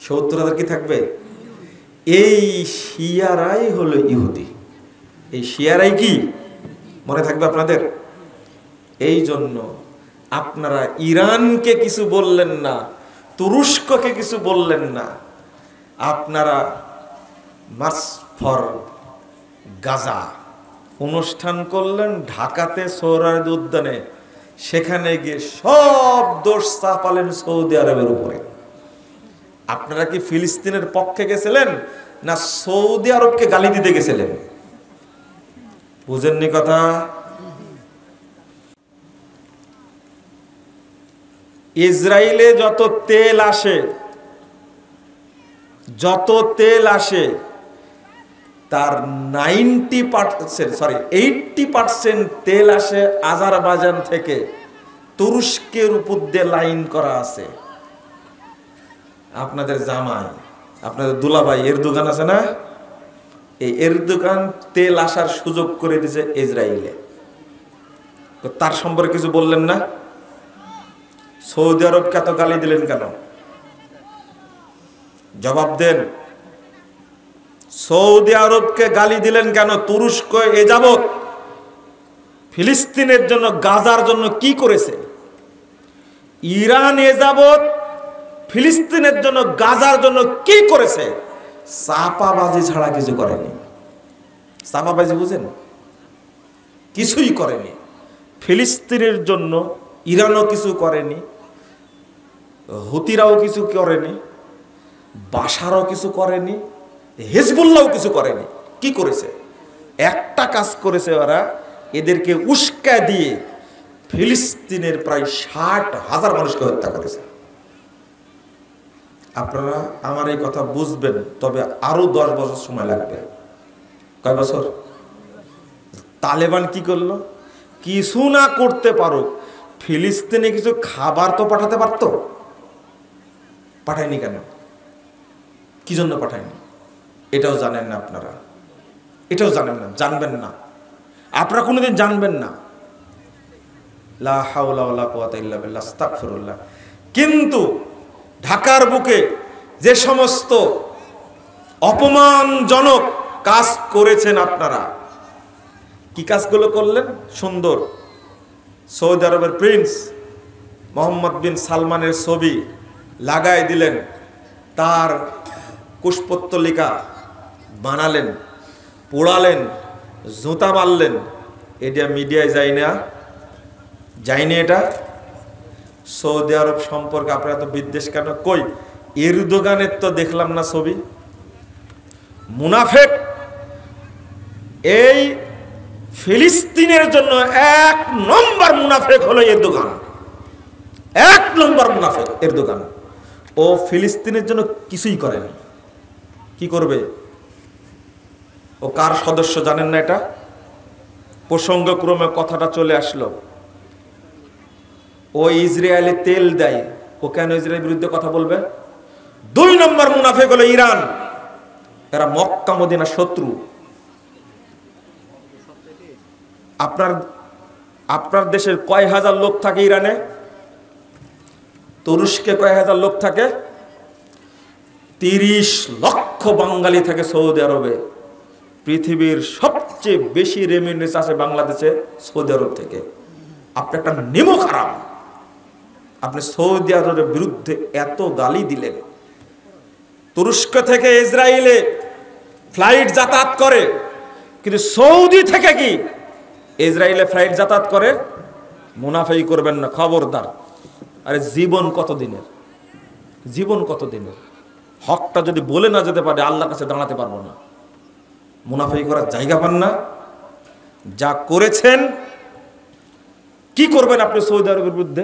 70,000 কি থাকবে? এই শিয়ারাই হলো ইহুদি। এই শিয়ারাই কি মনে থাকবে আপনাদের? এই জন্য আপনারা ইরানকে কিছু বললেন না, তুরস্ককে কিছু বললেন না, আপনারা মার্চ ফর গাজা অনুষ্ঠান করলেন ঢাকাতে সোহরাওয়ার্দী উদ্যানে। সেখানে গিয়ে সব দোষ চাপালেন সৌদি আরবের উপরে। আপনারা কি ফিলিস্তিনের পক্ষে গেছিলেন না সৌদি আরবকে গালি দিতে গেছিলেন? বুঝেননি কথা? ইসরায়েলে যত তেল আসে যত তেল আসে তার 80% তেল আসে আজারবাইজান থেকে। তুরস্কের উপর দিয়ে লাইন করা আছে। আপনাদের জামাই, আপনাদের দুলাভাই এরদোগান আছে না, এই এরদোগান তেল আসার সুযোগ করে দিয়েছে ইসরায়েলে। তো তার সম্পর্কে কিছু বললেন না? সৌদি আরবকে এত গালি দিলেন কেন? জবাব দেন। সৌদি আরবকে গালি দিলেন কেন? তুরস্ক এ যাবৎ ফিলিস্তিনের জন্য, গাজার জন্য কি করেছে? ইরান এ যাবৎ ফিলিস্তিনের জন্য, গাজার জন্য কি করেছে? চাপাবাজি ছাড়া কিছু করেনি। চাপাবাজি বুঝেন? কিছুই করেনি। ফিলিস্তিনের জন্য ইরানও কিছু করেনি, হুতিরাও কিছু করেনি, বাশারও কিছু করেনি, হিজবুল্লাহও কিছু করেনি। কি করেছে? একটা কাজ করেছে ওরা, এদেরকে উস্কা দিয়ে ফিলিস্তিনের প্রায় 60,000 মানুষকে হত্যা করেছে। আপনারা আমার এই কথা বুঝবেন, তবে আরো 10 বছর সময় লাগবে। কয় বছর? তালেবান কি করলো? কিছু না করতে পারো, ফিলিস্তিনে কিছু খাবার তো পাঠাতে পারতো। পাঠায়নি কেন? কি জন্য পাঠায়নি? এটাও জানেন না আপনারা, এটাও জানেন না, জানবেন না, আপনারা কোনোদিন জানবেন না। লা হাওলা ওয়ালা কুওয়াতা ইল্লা বিল্লাহ, আস্তাগফিরুল্লাহ। কিন্তু ঢাকার বুকে যে সমস্ত অপমানজনক কাজ করেছেন আপনারা, কি কাজগুলো করলেন? সুন্দর সৌদি আরবের প্রিন্স মোহাম্মদ বিন সালমানের ছবি লাগাই দিলেন, তার কুশপুত্তলিকা বানালেন, পোড়ালেন, জুতা মারলেন। এটা মিডিয়ায় যায় না, যায়নি। এটা সৌদি আরব সম্পর্কে আপনারা তো বিদ্বেষ কেন? কই এরদোগানের তো দেখলাম না ছবি। মুনাফেক। এই ফিলিস্তিনের জন্য 1 নম্বর মুনাফেক হলো এরদোগান। 1 নম্বর মুনাফেক এরদোগান। ও ফিলিস্তিনের জন্য কিছুই করেনি। কি করবে? ও কার সদস্য জানেন না? এটা প্রসঙ্গক্রমে কথাটা চলে আসলো। ও ইসরায়েলে তেল দেয়, ও কেন ইসরায়েলের বিরুদ্ধে কথা বলবে? 2 নম্বর মুনাফেক হলো ইরান। এরা মক্কা মদিনার শত্রু। আপনার দেশের কয় হাজার লোক থাকে ইরানে? তুরস্কে কয় হাজার লোক থাকে? 30 লক্ষ বাঙালি থাকে সৌদি আরবে। পৃথিবীর সবচেয়ে বেশি রেমিটেন্স আসে বাংলাদেশে সৌদি আরব থেকে। আপনি একটা নিমক হারাম, আপনি সৌদি আরবের বিরুদ্ধে এত গালি দিলেন। তুরস্ক থেকে ইসরায়েলে ফ্লাইট যাতায়াত করে, কিন্তু সৌদি থেকে কি ইসরায়েলে ফ্লাইট যাতায়াত করে? মুনাফেই করবেন না, খবরদার। আরে জীবন কত দিনের? জীবন কত দিনের? হকটা যদি বলে না যেতে পারে, আল্লাহর কাছে দাঁড়াতে পারবো না। মুনাফেই করার জায়গা পান না। যা করেছেন, কি করবেন আপনি সৌদি আরবের বিরুদ্ধে?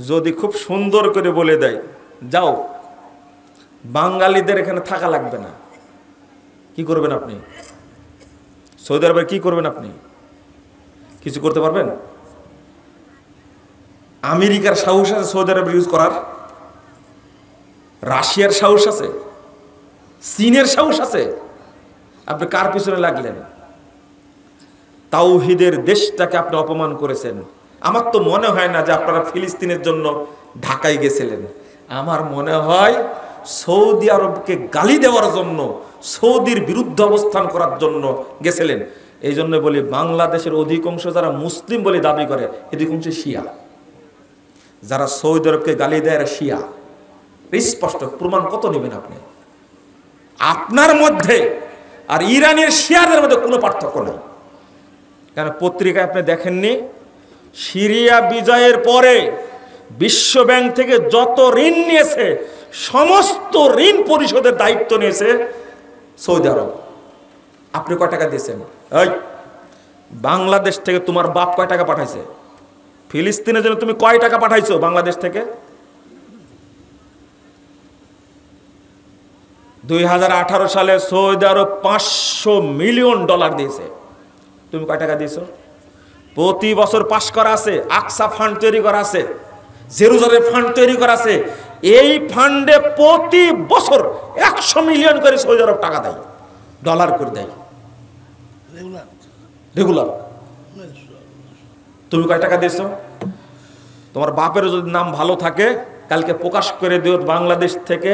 যদি খুব সুন্দর করে বলে দেয়, যাও বাঙালিদের এখানে থাকা লাগবে না, কি করবেন আপনি? সৌদি আরবে কি করবেন আপনি? কিছু করতে পারবেন? আমেরিকার সাহস আছে সৌদি আরব ইউজ করার? রাশিয়ার সাহস আছে? চীনের সাহস আছে? আপনি কার পিছনে লাগলেন? তাওহীদের দেশটাকে আপনি অপমান করেছেন। আমার তো মনে হয় না যে আপনারা ফিলিস্তিনের জন্য ঢাকায় গেছিলেন। আমার মনে হয় সৌদি আরবকে গালি দেওয়ার জন্য, সৌদির বিরুদ্ধে অবস্থান করার জন্য গেছিলেন। এই জন্য বলি, বাংলাদেশের অধিকাংশ যারা মুসলিম বলে দাবি করে, অধিকাংশ শিয়া। যারা সৌদি আরবকে গালি দেয় এরা শিয়া। স্পষ্ট প্রমাণ কত নেবেন আপনি? আপনার মধ্যে আর ইরানের শিয়াদের মধ্যে কোনো পার্থক্য নেই। কেন পত্রিকায় আপনি দেখেননি? সিরিয়া বিজয়ের পরে বিশ্ব ব্যাংক থেকে যত ঋণ নিয়েছে, সমস্ত ঋণ পরিশোধের দায়িত্ব নিয়েছে সৌদি আরব। আপনি কয় টাকা দিয়েছেন? এই বাংলাদেশ থেকে তোমার বাপ কয় টাকা পাঠাইছে? ফিলিস্তিনের জন্য তুমি কয় টাকা পাঠাইছো বাংলাদেশ থেকে? 2018 সালে সৌদি আরব $500 মিলিয়ন দিয়েছে। তুমি কয় টাকা দিয়েছো? প্রতি বছর পাশ করা আছে, আকসা ফান্ড তৈরি করা আছে, জেরুজালেম ফান্ড তৈরি করা আছে। এই ফান্ডে প্রতি বছর 100 মিলিয়ন করে সৌদি আরব টাকা দেয়, ডলার করে দেয় রেগুলার রেগুলার। তুমি কয় টাকা দিয়েছো? তোমার বাপের যদি নাম ভালো থাকে কালকে প্রকাশ করে দিও বাংলাদেশ থেকে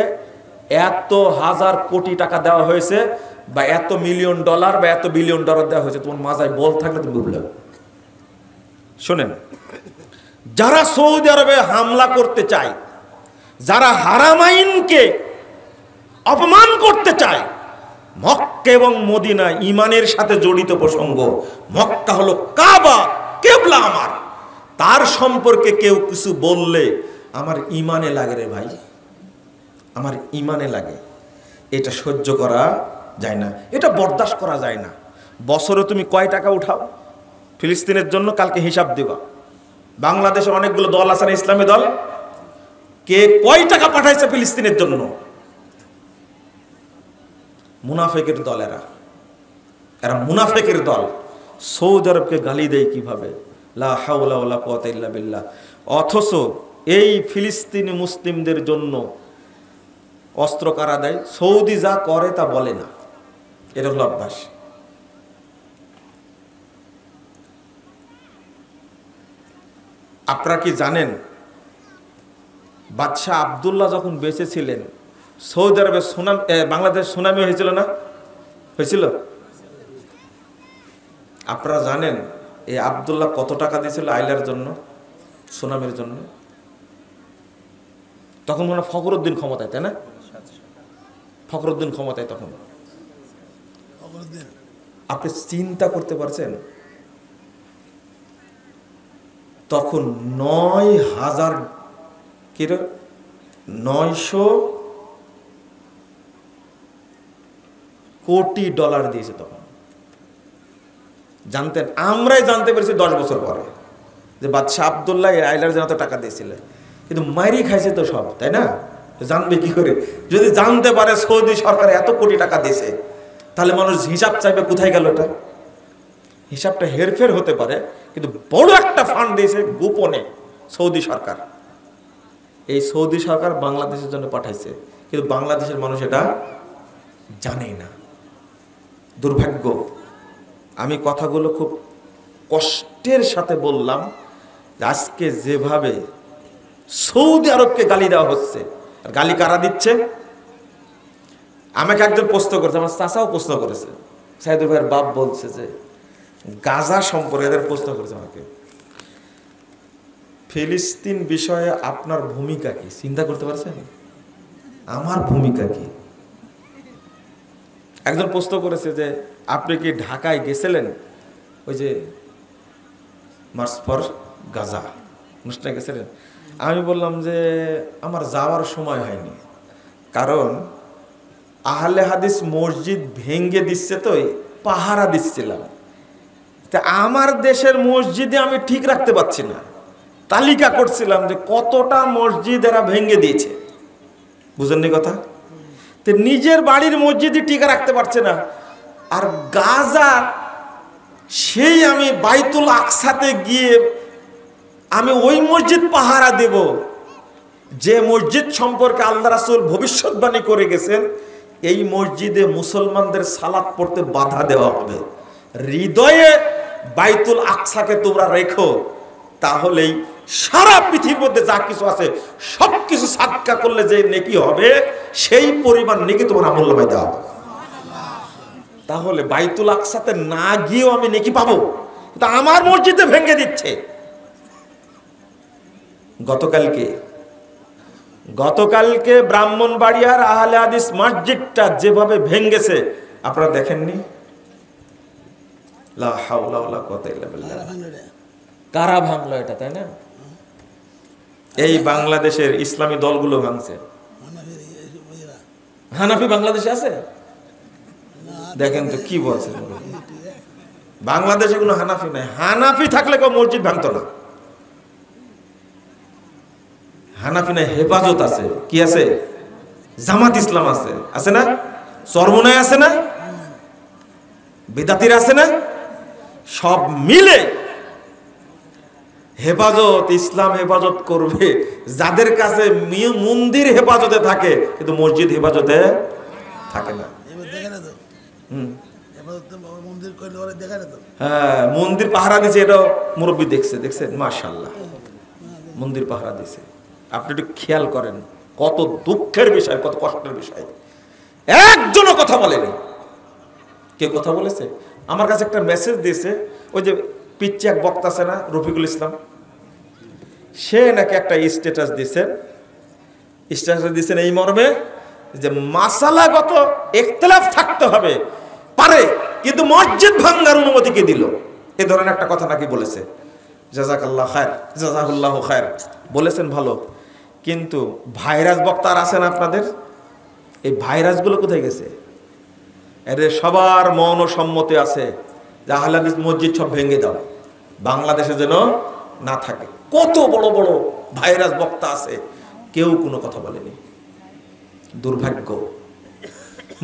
এত হাজার কোটি টাকা দেওয়া হয়েছে, বা এত মিলিয়ন ডলার বা এত বিলিয়ন ডলার দেওয়া হয়েছে। তোমার মাথায় বল থাকলে তুমি বুঝলে। শোনেন, যারা সৌদি আরবে হামলা করতে চায়, যারা হারামাইনকে অপমান করতে চায়, মক্কা এবং মদিনা ইমানের সাথে জড়িত প্রসঙ্গ। মক্কা হলো কাবা, কেবলা আমার। তার সম্পর্কে কেউ কিছু বললে আমার ইমানে লাগে রে ভাই, আমার ইমানে লাগে। এটা সহ্য করা যায় না, এটা বরদাস্ত করা যায় না। বছরে তুমি কয় টাকা উঠাও ফিলিস্তিনের জন্য? কালকে হিসাব দিবা। বাংলাদেশে অনেকগুলো দল আছে না, ইসলামী দল, কে কয় টাকা পাঠাইছে ফিলিস্তিনের জন্য? মুনাফেকের দল এরা মুনাফেকের দল। সৌদি আরবকে গালি দেয় কিভাবে, লা হাওলা ওয়ালা কুওয়াতা ইল্লা বিল্লাহ। অথচ এই ফিলিস্তিনি মুসলিমদের জন্য অস্ত্র কারা দেয়? সৌদি যা করে তা বলে না, এটা হলো অভ্যাস। আপনারা কি জানেন, বাদশাহ আব্দুল্লাহ যখন বেঁচে ছিলেন সৌদি আরবে বাংলাদেশ সুনামি হয়েছিল না? হয়েছিল? আপনারা জানেন এই আব্দুল্লাহ কত টাকা দিয়েছিল আইলার জন্য, সুনামির জন্য? তখন মনে ফখরুদ্দিন ক্ষমতায়, তাই না? ফখরুদ্দিন ক্ষমতায় তখন। আপনি চিন্তা করতে পারছেন, তখন 900 কোটি ডলার দিয়েছে তখন। জানতেন? আমরাই জানতে পেরেছি 10 বছর পরে যে বাদশাহ আব্দুল্লাহ আইলার জন্য টাকা দিয়েছিল, কিন্তু মারি খাইছে তো সব, তাই না? জানবে কি করে? যদি জানতে পারে সৌদি সরকার এত কোটি টাকা দিয়েছে, তাহলে মানুষ হিসাব চাইবে কোথায় গেল এটা। হিসাবটা হেরফের হতে পারে, কিন্তু বড় একটা ফান্ড দিয়েছে গোপনে সৌদি সরকার। এই সৌদি সরকার বাংলাদেশের জন্য পাঠাইছে, কিন্তু বাংলাদেশের মানুষ এটা জানে না। দুর্ভাগ্য। আমি কথাগুলো খুব কষ্টের সাথে বললাম, আজকে যেভাবে সৌদি আরবকে গালি দেওয়া হচ্ছে, আর গালি কারা দিচ্ছে? আমাকে একজন প্রশ্ন করেছে, আমার চাচাও প্রশ্ন করেছে, সাইদুল ভাইয়ের বাপ বলছে যে গাজা সম্পর্কে এদের প্রশ্ন করেছে আমাকে, ফিলিস্তিন বিষয়ে আপনার ভূমিকা কি? চিন্তা করতে পারছেন আমার ভূমিকা কি? একজন প্রশ্ন করেছে যে আপনি কি ঢাকায় গেছিলেন ওই যে মার্চ ফর গাজা অনুষ্ঠানে গেছিলেন? আমি বললাম যে আমার যাওয়ার সময় হয়নি, কারণ আহলে হাদিস মসজিদ ভেঙ্গে দিচ্ছে, তো পাহারা দিচ্ছিলাম। তা আমার দেশের মসজিদে আমি ঠিক রাখতে পারছি না, তালিকা করছিলাম যে কতটা মসজিদ এরা ভেঙ্গে দিয়েছে। বুঝেননি কথা? তো নিজের বাড়ির মসজিদই টিকে রাখতে পারছে না, আর গাজা সেই আমি বাইতুল আকসাতে গিয়ে আমি ওই মসজিদ পাহারা দেব যে মসজিদ সম্পর্কে আল্লাহ রাসূল ভবিষ্যৎবাণী করে গেছেন, এই মসজিদে মুসলমানদের সালাত পড়তে বাধা দেওয়া হবে। হৃদয়ে বাইতুল আকসাকে তোমরা রেখো, তাহলেই সারা পৃথিবীর মধ্যে যা কিছু আছে সব কিছু সাদকা করলে যে নেকি হবে, সেই পরিমাণ নেকি তোমার আমলনামায় দেওয়া হবে। তাহলে বাইতুল আকসাতে না গিয়েও আমি নেকি পাবো, তা আমার মসজিদে ভেঙে দিচ্ছে। গতকালকে ব্রাহ্মণবাড়িয়ার আহলে হাদিস মসজিদটা যেভাবে ভেঙেছে আপনারা দেখেননি? লা হাওলা ওয়ালা কুওয়াতা ইল্লা বিল্লাহ। কারা ভাঙলো এটা, তাই না? এই বাংলাদেশের ইসলামী দলগুলো ভাঙছে। হানাফি বাংলাদেশে আছে? দেখেন তো কি বলছে। বাংলাদেশে কোনো হানাফি নাই। হানাফি থাকলে কেউ মসজিদ ভাঙতো না। হানাফি নাই, হেফাজত আছে। কি আছে? জামাত ইসলাম আছে, আছে না? চরমনায় আছে না? বিদাতির আছে না? সব মিলে হেফাজত, ইসলাম হেফাজত করবে যাদের কাছে মন্দির হেফাজতে থাকে, কিন্তু মসজিদ হেফাজতে থাকে না। হ্যাঁ, মন্দির পাহারা দিছে, এটা মুরব্বী দেখছেন মাশাআল্লাহ, মন্দির পাহারা দিছে। আপনি একটু খেয়াল করেন, কত দুঃখের বিষয়, কত কষ্টের বিষয়। একজনও কথা বলেনি। কে কথা বলেছে? আমার কাছে একটা মেসেজ দিয়েছে, ওই যে পিচ্ছি এক বক্তা আছে না, রফিকুল ইসলাম, সে নাকি একটা স্ট্যাটাস দিয়েছেন এই মর্মে যে মাসালাগত ইখতিলাফ থাকতে হবে পারে, কিন্তু মসজিদ ভাঙার অনুমতি কে দিল? এই ধরনের একটা কথা নাকি বলেছে। জাযাকাল্লাহ খায়র, জাযাকাল্লাহু খায়র বলেছেন, ভালো। কিন্তু ভাইরাস বক্তা আছেন আপনাদের, এই ভাইরাসগুলো কোথায় গেছে? এদের সবার মৌন সম্মতি আছে যে আহলে হাদিস মসজিদ সব ভেঙে দাও, বাংলাদেশে যেন না থাকে। কত বড় বড় ভাইরাস বক্তা আছে, কেউ কোনো কথা বলেনি। দুর্ভাগ্য।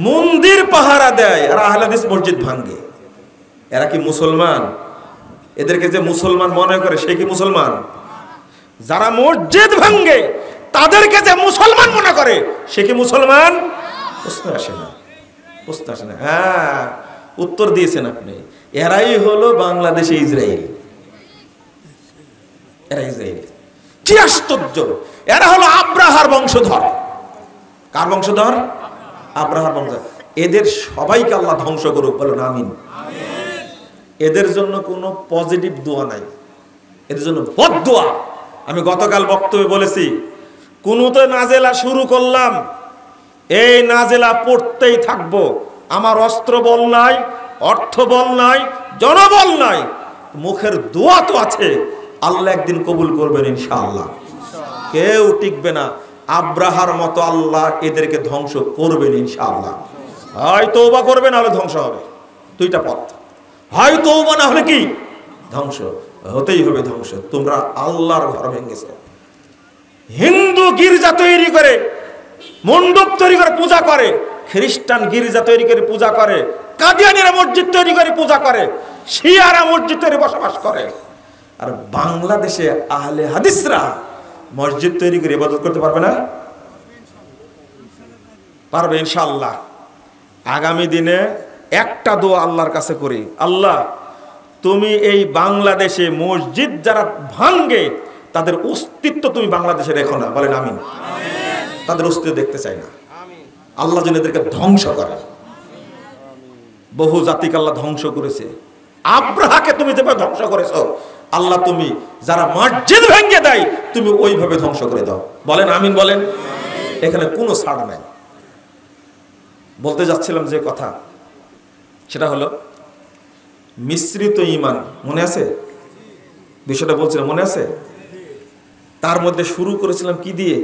মন্দির পাহারা দেয় আর আহলে হাদিস মসজিদ ভাঙে। এরা কি মুসলমান? এদেরকে যে মুসলমান মনে করে, সে কি মুসলমান? যারা মসজিদ ভাঙে তাদেরকে যে মুসলমান মনে করে, সে কি মুসলমান? প্রশ্ন আসে না, প্রশ্ন আসে না। হ্যাঁ, উত্তর দিয়েছেন আপনি। এরাই হলো বাংলাদেশে ইসরায়েল। এরা ইসরায়েল। কি আশ্চর্য! এরা হলো আব্রাহার বংশধর। কার বংশধর? আব্রাহার বংশধর। এদের সবাইকে আল্লাহ ধ্বংস করুক, বলেন আমিন। এদের জন্য কোনো পজিটিভ দোয়া নাই, এদের জন্য বদদোয়া। আমি গতকাল বক্তব্যে বলেছি, কুনুতে নাজেলা শুরু করলাম, এই নাজেলা পড়তেই থাকবো। আমার অস্ত্র বল নাই, অর্থ বল নাই, জনবল নাই, মুখের দোয়া তো আছে। আল্লাহ একদিন কবুল করবেন ইনশাআল্লাহ। কেউ টিকবে না। আব্রাহার মতো আল্লাহ এদেরকে ধ্বংস করবেন ইনশাআল্লাহ। হয় তওবা করবে, না হলে ধ্বংস হবে। দুইটা পথ, হয় তওবা না হলে কি ধ্বংস। হতেই হবে ধ্বংস। তোমরা আল্লাহর ঘর ভেঙেছো। হিন্দু গির্জা তৈরি করে, মণ্ডপ তৈরি করে পূজা করে, খ্রিস্টান গির্জা তৈরি করে পূজা করে, কাদিয়ানীরা মসজিদ তৈরি করে পূজা করে, শিয়ারা মসজিদ তৈরি বসবাস করে। আর বাংলাদেশে আহলে হাদিসরা মসজিদ তৈরি করে ইবাদত করতে পারবে না? পারবে ইনশাআল্লাহ। আগামী দিনে একটা দোয়া আল্লাহর কাছে করি, আল্লাহ তুমি এই বাংলাদেশে মসজিদ যারা ভাঙ্গে তাদের অস্তিত্ব তুমি বাংলাদেশে রেখো না, বলেন আমিন। তাদের অস্তিত্ব দেখতে চাই না। আল্লাহ যেন এদেরকে ধ্বংস করে। বহু জাতিকে আল্লাহ ধ্বংস করেছে। আব্রাহাকে তুমি যেভাবে ধ্বংস করেছো, আল্লাহ তুমি যারা মসজিদ ভেঙে দেয় তুমি ওইভাবে ধ্বংস করে দাও, বলেন আমিন। বলেন, এখানে কোনো ছাড় নাই। বলতে যাচ্ছিলাম যে কথা, সেটা হলো মিশ্রিত ঈমান। মনে আছে বিষয়টা বলছিলাম? মনে আছে? তার মধ্যে শুরু করেছিলাম কি দিয়ে?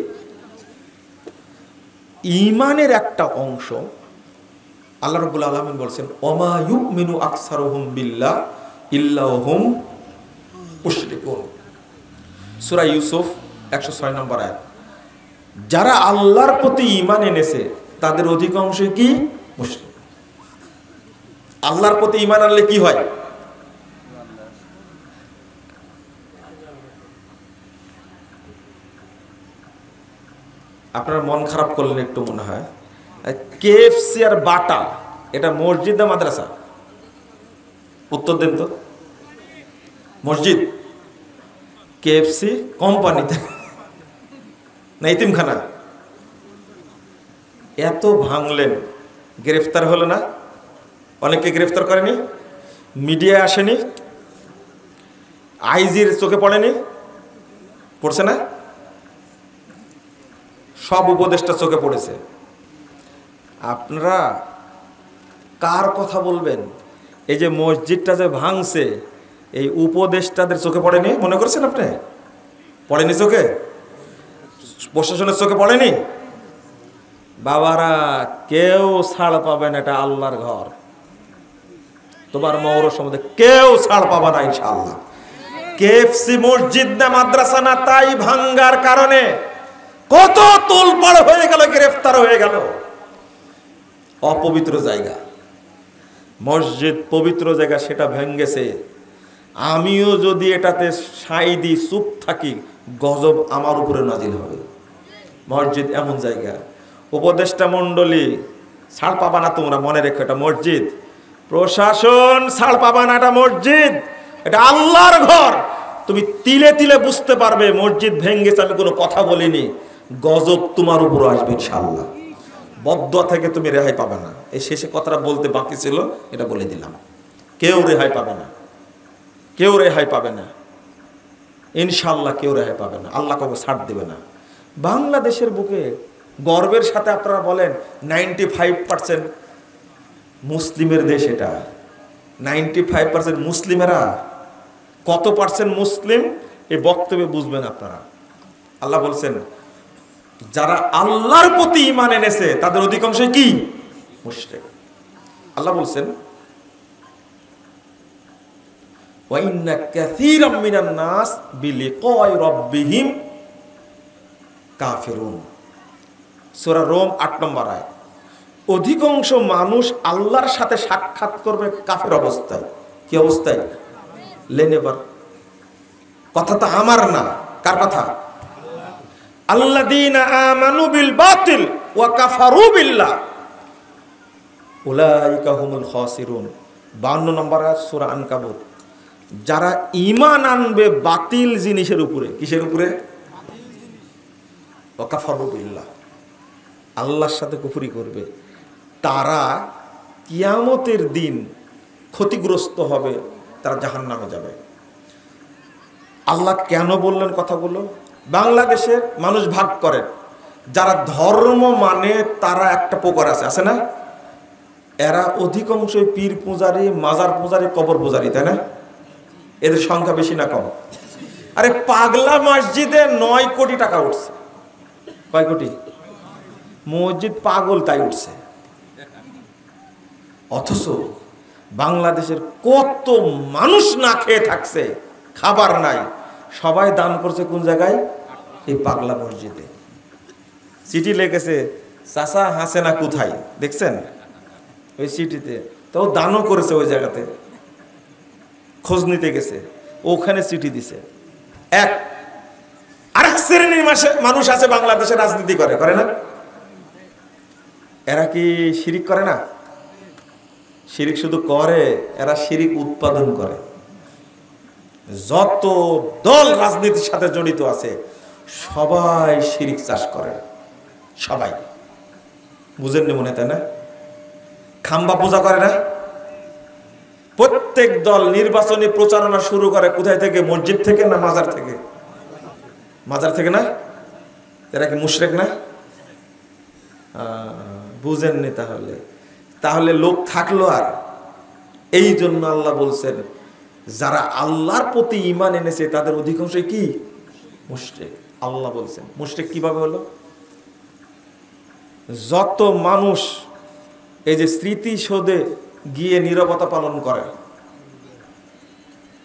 ঈমানের একটা অংশ আল্লাহ রাব্বুল আলামিন বলছেন, ওমা ইউমিনু আকসারুহুম বিল্লাহ ইল্লা হুম মুশরিকুন। সূরা ইউসুফ 106 নম্বর আয়াত। যারা আল্লাহর প্রতি ঈমান এনেছে তাদের অধিকাংশই কি মুশরিক। আল্লাহর প্রতি ঈমান আনলে কি হয়? আপনারা মন খারাপ করলেন একটু মনে হয়। কেএফসি আর বাটা এটা মসজিদ না মাদ্রাসা? উত্তর দেন তো। মসজিদ। কেএফসি কোম্পানিতে না ইতিমখানা? এত ভাঙলেন, গ্রেফতার হলো না? অনেকে গ্রেফতার করেনি, মিডিয়ায় আসেনি, আইজির চোখে পড়েনি, পড়ছে না? সব উপদেষ্টা চোখে পড়েছে। আপনারা কার কথা বলবেন? এই যে মসজিদটা যে ভাঙছে, এই উপদেষ্টাদের চোখে পড়েনি মনে করছেন আপনি? পড়েনি চোখে? প্রশাসনের চোখে পড়েনি? বাবারা, কেউ ছাড় পাবে না, এটা আল্লাহর ঘর। তোমার মৌর সম্বন্ধে কেউ ছাড় পাবে না ইনশাআল্লাহ। কেএফসি মসজিদ না মাদ্রাসা না, তাই ভাঙ্গার কারণে কত তোলপাড় হয়ে গেল, গ্রেফতার হয়ে গেল। অপবিত্র জায়গা, মসজিদ পবিত্র জায়গা, সেটা ভেঙ্গেছে। আমিও যদি এটাতে সাই দিই, চুপ থাকি, গজব আমার উপরে নাজিল হবে। মসজিদ এমন জায়গা, উপদেষ্টা মণ্ডলী ছাড় পাবা না, তোমরা মনে রেখো এটা মসজিদ। প্রশাসন ছাড় পাবা না, এটা মসজিদ, এটা আল্লাহর ঘর। তুমি তিলে তিলে বুঝতে পারবে মসজিদ ভেঙ্গেছে, আমি কোনো কথা বলিনি, গজব তোমার উপর আসবে ইনশাআল্লাহ। বদদুয়া থেকে তুমি রেহাই পাবে না। এই শেষে কথাটা বলতে বাকি ছিল, এটা বলে দিলাম। কেউ রেহাই পাবে না, কেউ রেহাই পাবে না ইনশাআল্লাহ, কেউ রেহাই পাবে না। আল্লাহ কাউকে ছাড় দেবে না। বাংলাদেশের বুকে গর্বের সাথে আপনারা বলেন 95% মুসলিমের দেশ এটা। 95% মুসলিমেরা, কত পার্সেন্ট মুসলিম এই বক্তব্যে বুঝবেন আপনারা। আল্লাহ বলছেন যারা আল্লাহর প্রতি ঈমান এনেছে তাদের অধিকাংশই কি? মুশরিক। আল্লাহ বলছেন ওয়া ইন্না কাসীরাম মিনান নাস বিলিকাই রাব্বিহিম কাফিরুন। সূরা রোম 8 নম্বর আয়াত। অধিকাংশ মানুষ আল্লাহর সাথে সাক্ষাৎ করবে কাফের অবস্থায়। কি অবস্থায়? লেনেবার কথা তো আমার না, কার কথা? আল্লাযীনা আমানু বিল বাতিল ওয়া কাফারু বিল্লাহ উলাইকা হুমুল খাসিরুন। 52 নম্বর আয়াত সূরা আনকাবুত। যারা ঈমান আনবে বাতিল জিনিসের উপরে, কিসের উপরে? ওয়া কাফারু বিল্লাহ, আল্লাহর সাথে কুফরি করবে, তারা কিয়ামতের দিন ক্ষতিগ্রস্ত হবে, তারা জাহান্নামে যাবে। আল্লাহ কেন বললেন কথাগুলো? বাংলাদেশের মানুষ ভাগ করে, যারা ধর্ম মানে তারা একটা প্রকার আছে না, এরা অধিকাংশই পীর পূজারী, মাজার পূজারী, কবর পূজারী, তাই না? এদের সংখ্যা বেশি না কম? আরে পাগলা মসজিদে 9 কোটি টাকা উঠছে। কয় কোটি? মসজিদ পাগল তাই উঠছে। অথচ বাংলাদেশের কত মানুষ না খেয়ে থাকছে, খাবার নাই, সবাই দান করছে কোন জায়গায়? এই পাগলা মসজিদে। চিঠি লেগেছে, চাচা হাসেনা কোথায়, দেখছেন ওই চিঠিতে? তো দানও করেছে ওই জায়গাতে, খোঁজ নিতে গেছে, ওখানে চিঠি দিছে। আরেক শ্রেণীর মানুষ আছে বাংলাদেশে রাজনীতি করে, করে না? এরা কি শিরিক করে না? শিরিক শুধু করে, এরা শিরিক উৎপাদন করে। যত দল রাজনীতির সাথে জড়িত আছে সবাই শিরিক চাষ করে, সবাই। বুঝেননি মনে, তাই না? খাম্বা পূজা করে না? প্রত্যেক দল নির্বাচনী প্রচারণা শুরু করে কোথায় থেকে? মসজিদ থেকে না মাজার থেকে? মাজার থেকে না? এরা কি মুশরিক না? বুঝেননি তাহলে? তাহলে লোক থাকলো আর। এই জন্য আল্লাহ বলছেন যারা আল্লাহর প্রতি ঈমান এনেছে তাদের অধিকাংশই কি? মুশরিক। আল্লাহ বলছেন মুশরিক কিভাবে হলো? যত মানুষ এই যে স্মৃতিসৌধে গিয়ে নীরবতা পালন করে,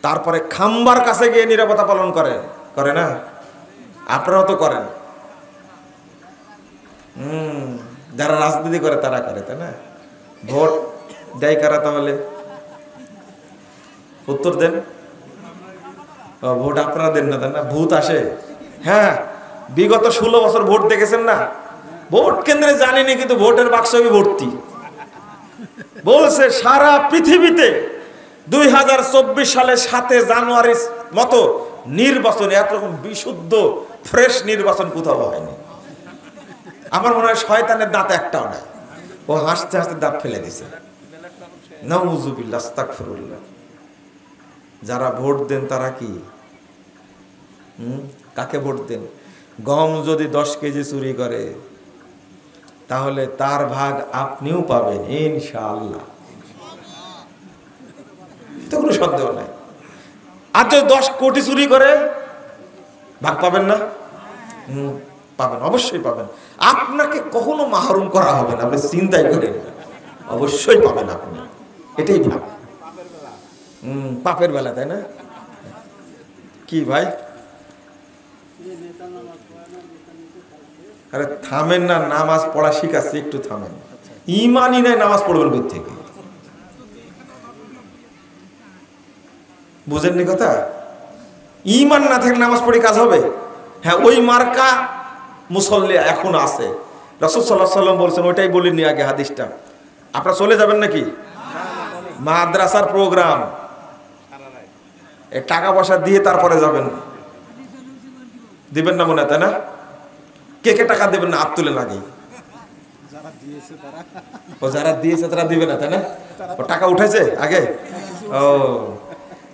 তারপরে খাম্বার কাছে গিয়ে নীরবতা পালন করে, করে না? আপনারাও তো করেন। যারা রাজনীতি করে তারা করে, তাই না? ভোট দেয় কারা তাহলে? উত্তর দেন। ভোট আপনারা দেন না, তাই না? ভূত আসে। হ্যাঁ, বিগত 16 বছর ভোট দেখেছেন না? ভোট কেন্দ্রে জানিনি, কিন্তু ভোটের বাক্স ভর্তি। বলছে সারা পৃথিবীতে 2024 সালে 7 জানুয়ারির মতো নির্বাচন, এরকম বিশুদ্ধ ফ্রেশ নির্বাচন কোথাও হয়নি। আমার মনে হয় শয়তানের দাঁত একটাও নাই। ও হাসতে হাসতে দাঁত ফেলে দিছে। নাউযুবিল্লাহ, আস্তাগফিরুল্লাহ। যারা ভোট দেন তারা কি কাকে ভোট দেন? গম যদি 10 কেজি চুরি করে তাহলে তার ভাগ আপনিও পাবেন ইনশাআল্লাহ, তো কোনো সন্দেহ নাই। আর যদি 10 কোটি চুরি করে ভাগ পাবেন না? পাবেন, অবশ্যই পাবেন। আপনাকে কখনো মাহরুম করা হবে না, আপনি চিন্তাই করেন, অবশ্যই পাবেন আপনি। এটাই ভাব পাপের বেলা, তাই না? কি ভাই? আরে থামেন না, নামাজ পড়া শিখাচ্ছি, একটু থামেন। ইমানই নাই, নামাজ পড়বেন কোথা থেকে? বুঝেননি কথা? ইমান না থাকলে নামাজ পড়ে কাজ হবে? হ্যাঁ, ওই মার্কা মুসল্লি এখন আছে। রাসূল সাল্লাল্লাহু আলাইহি ওয়াসাল্লাম বলছেন, ওইটাই বলিনি আগে হাদিসটা। আপনারা চলে যাবেন নাকি? মাদ্রাসার প্রোগ্রাম, টাকা পয়সা দিয়ে তারপরে যাবেন। দিবেন না মনে হয়, তাই না? কে কে টাকা দেবেন না? হাত তুলে লাগে। ও যারা দিয়েছে তারা দিবে না, তাই না? ও টাকা উঠেছে আগে। ও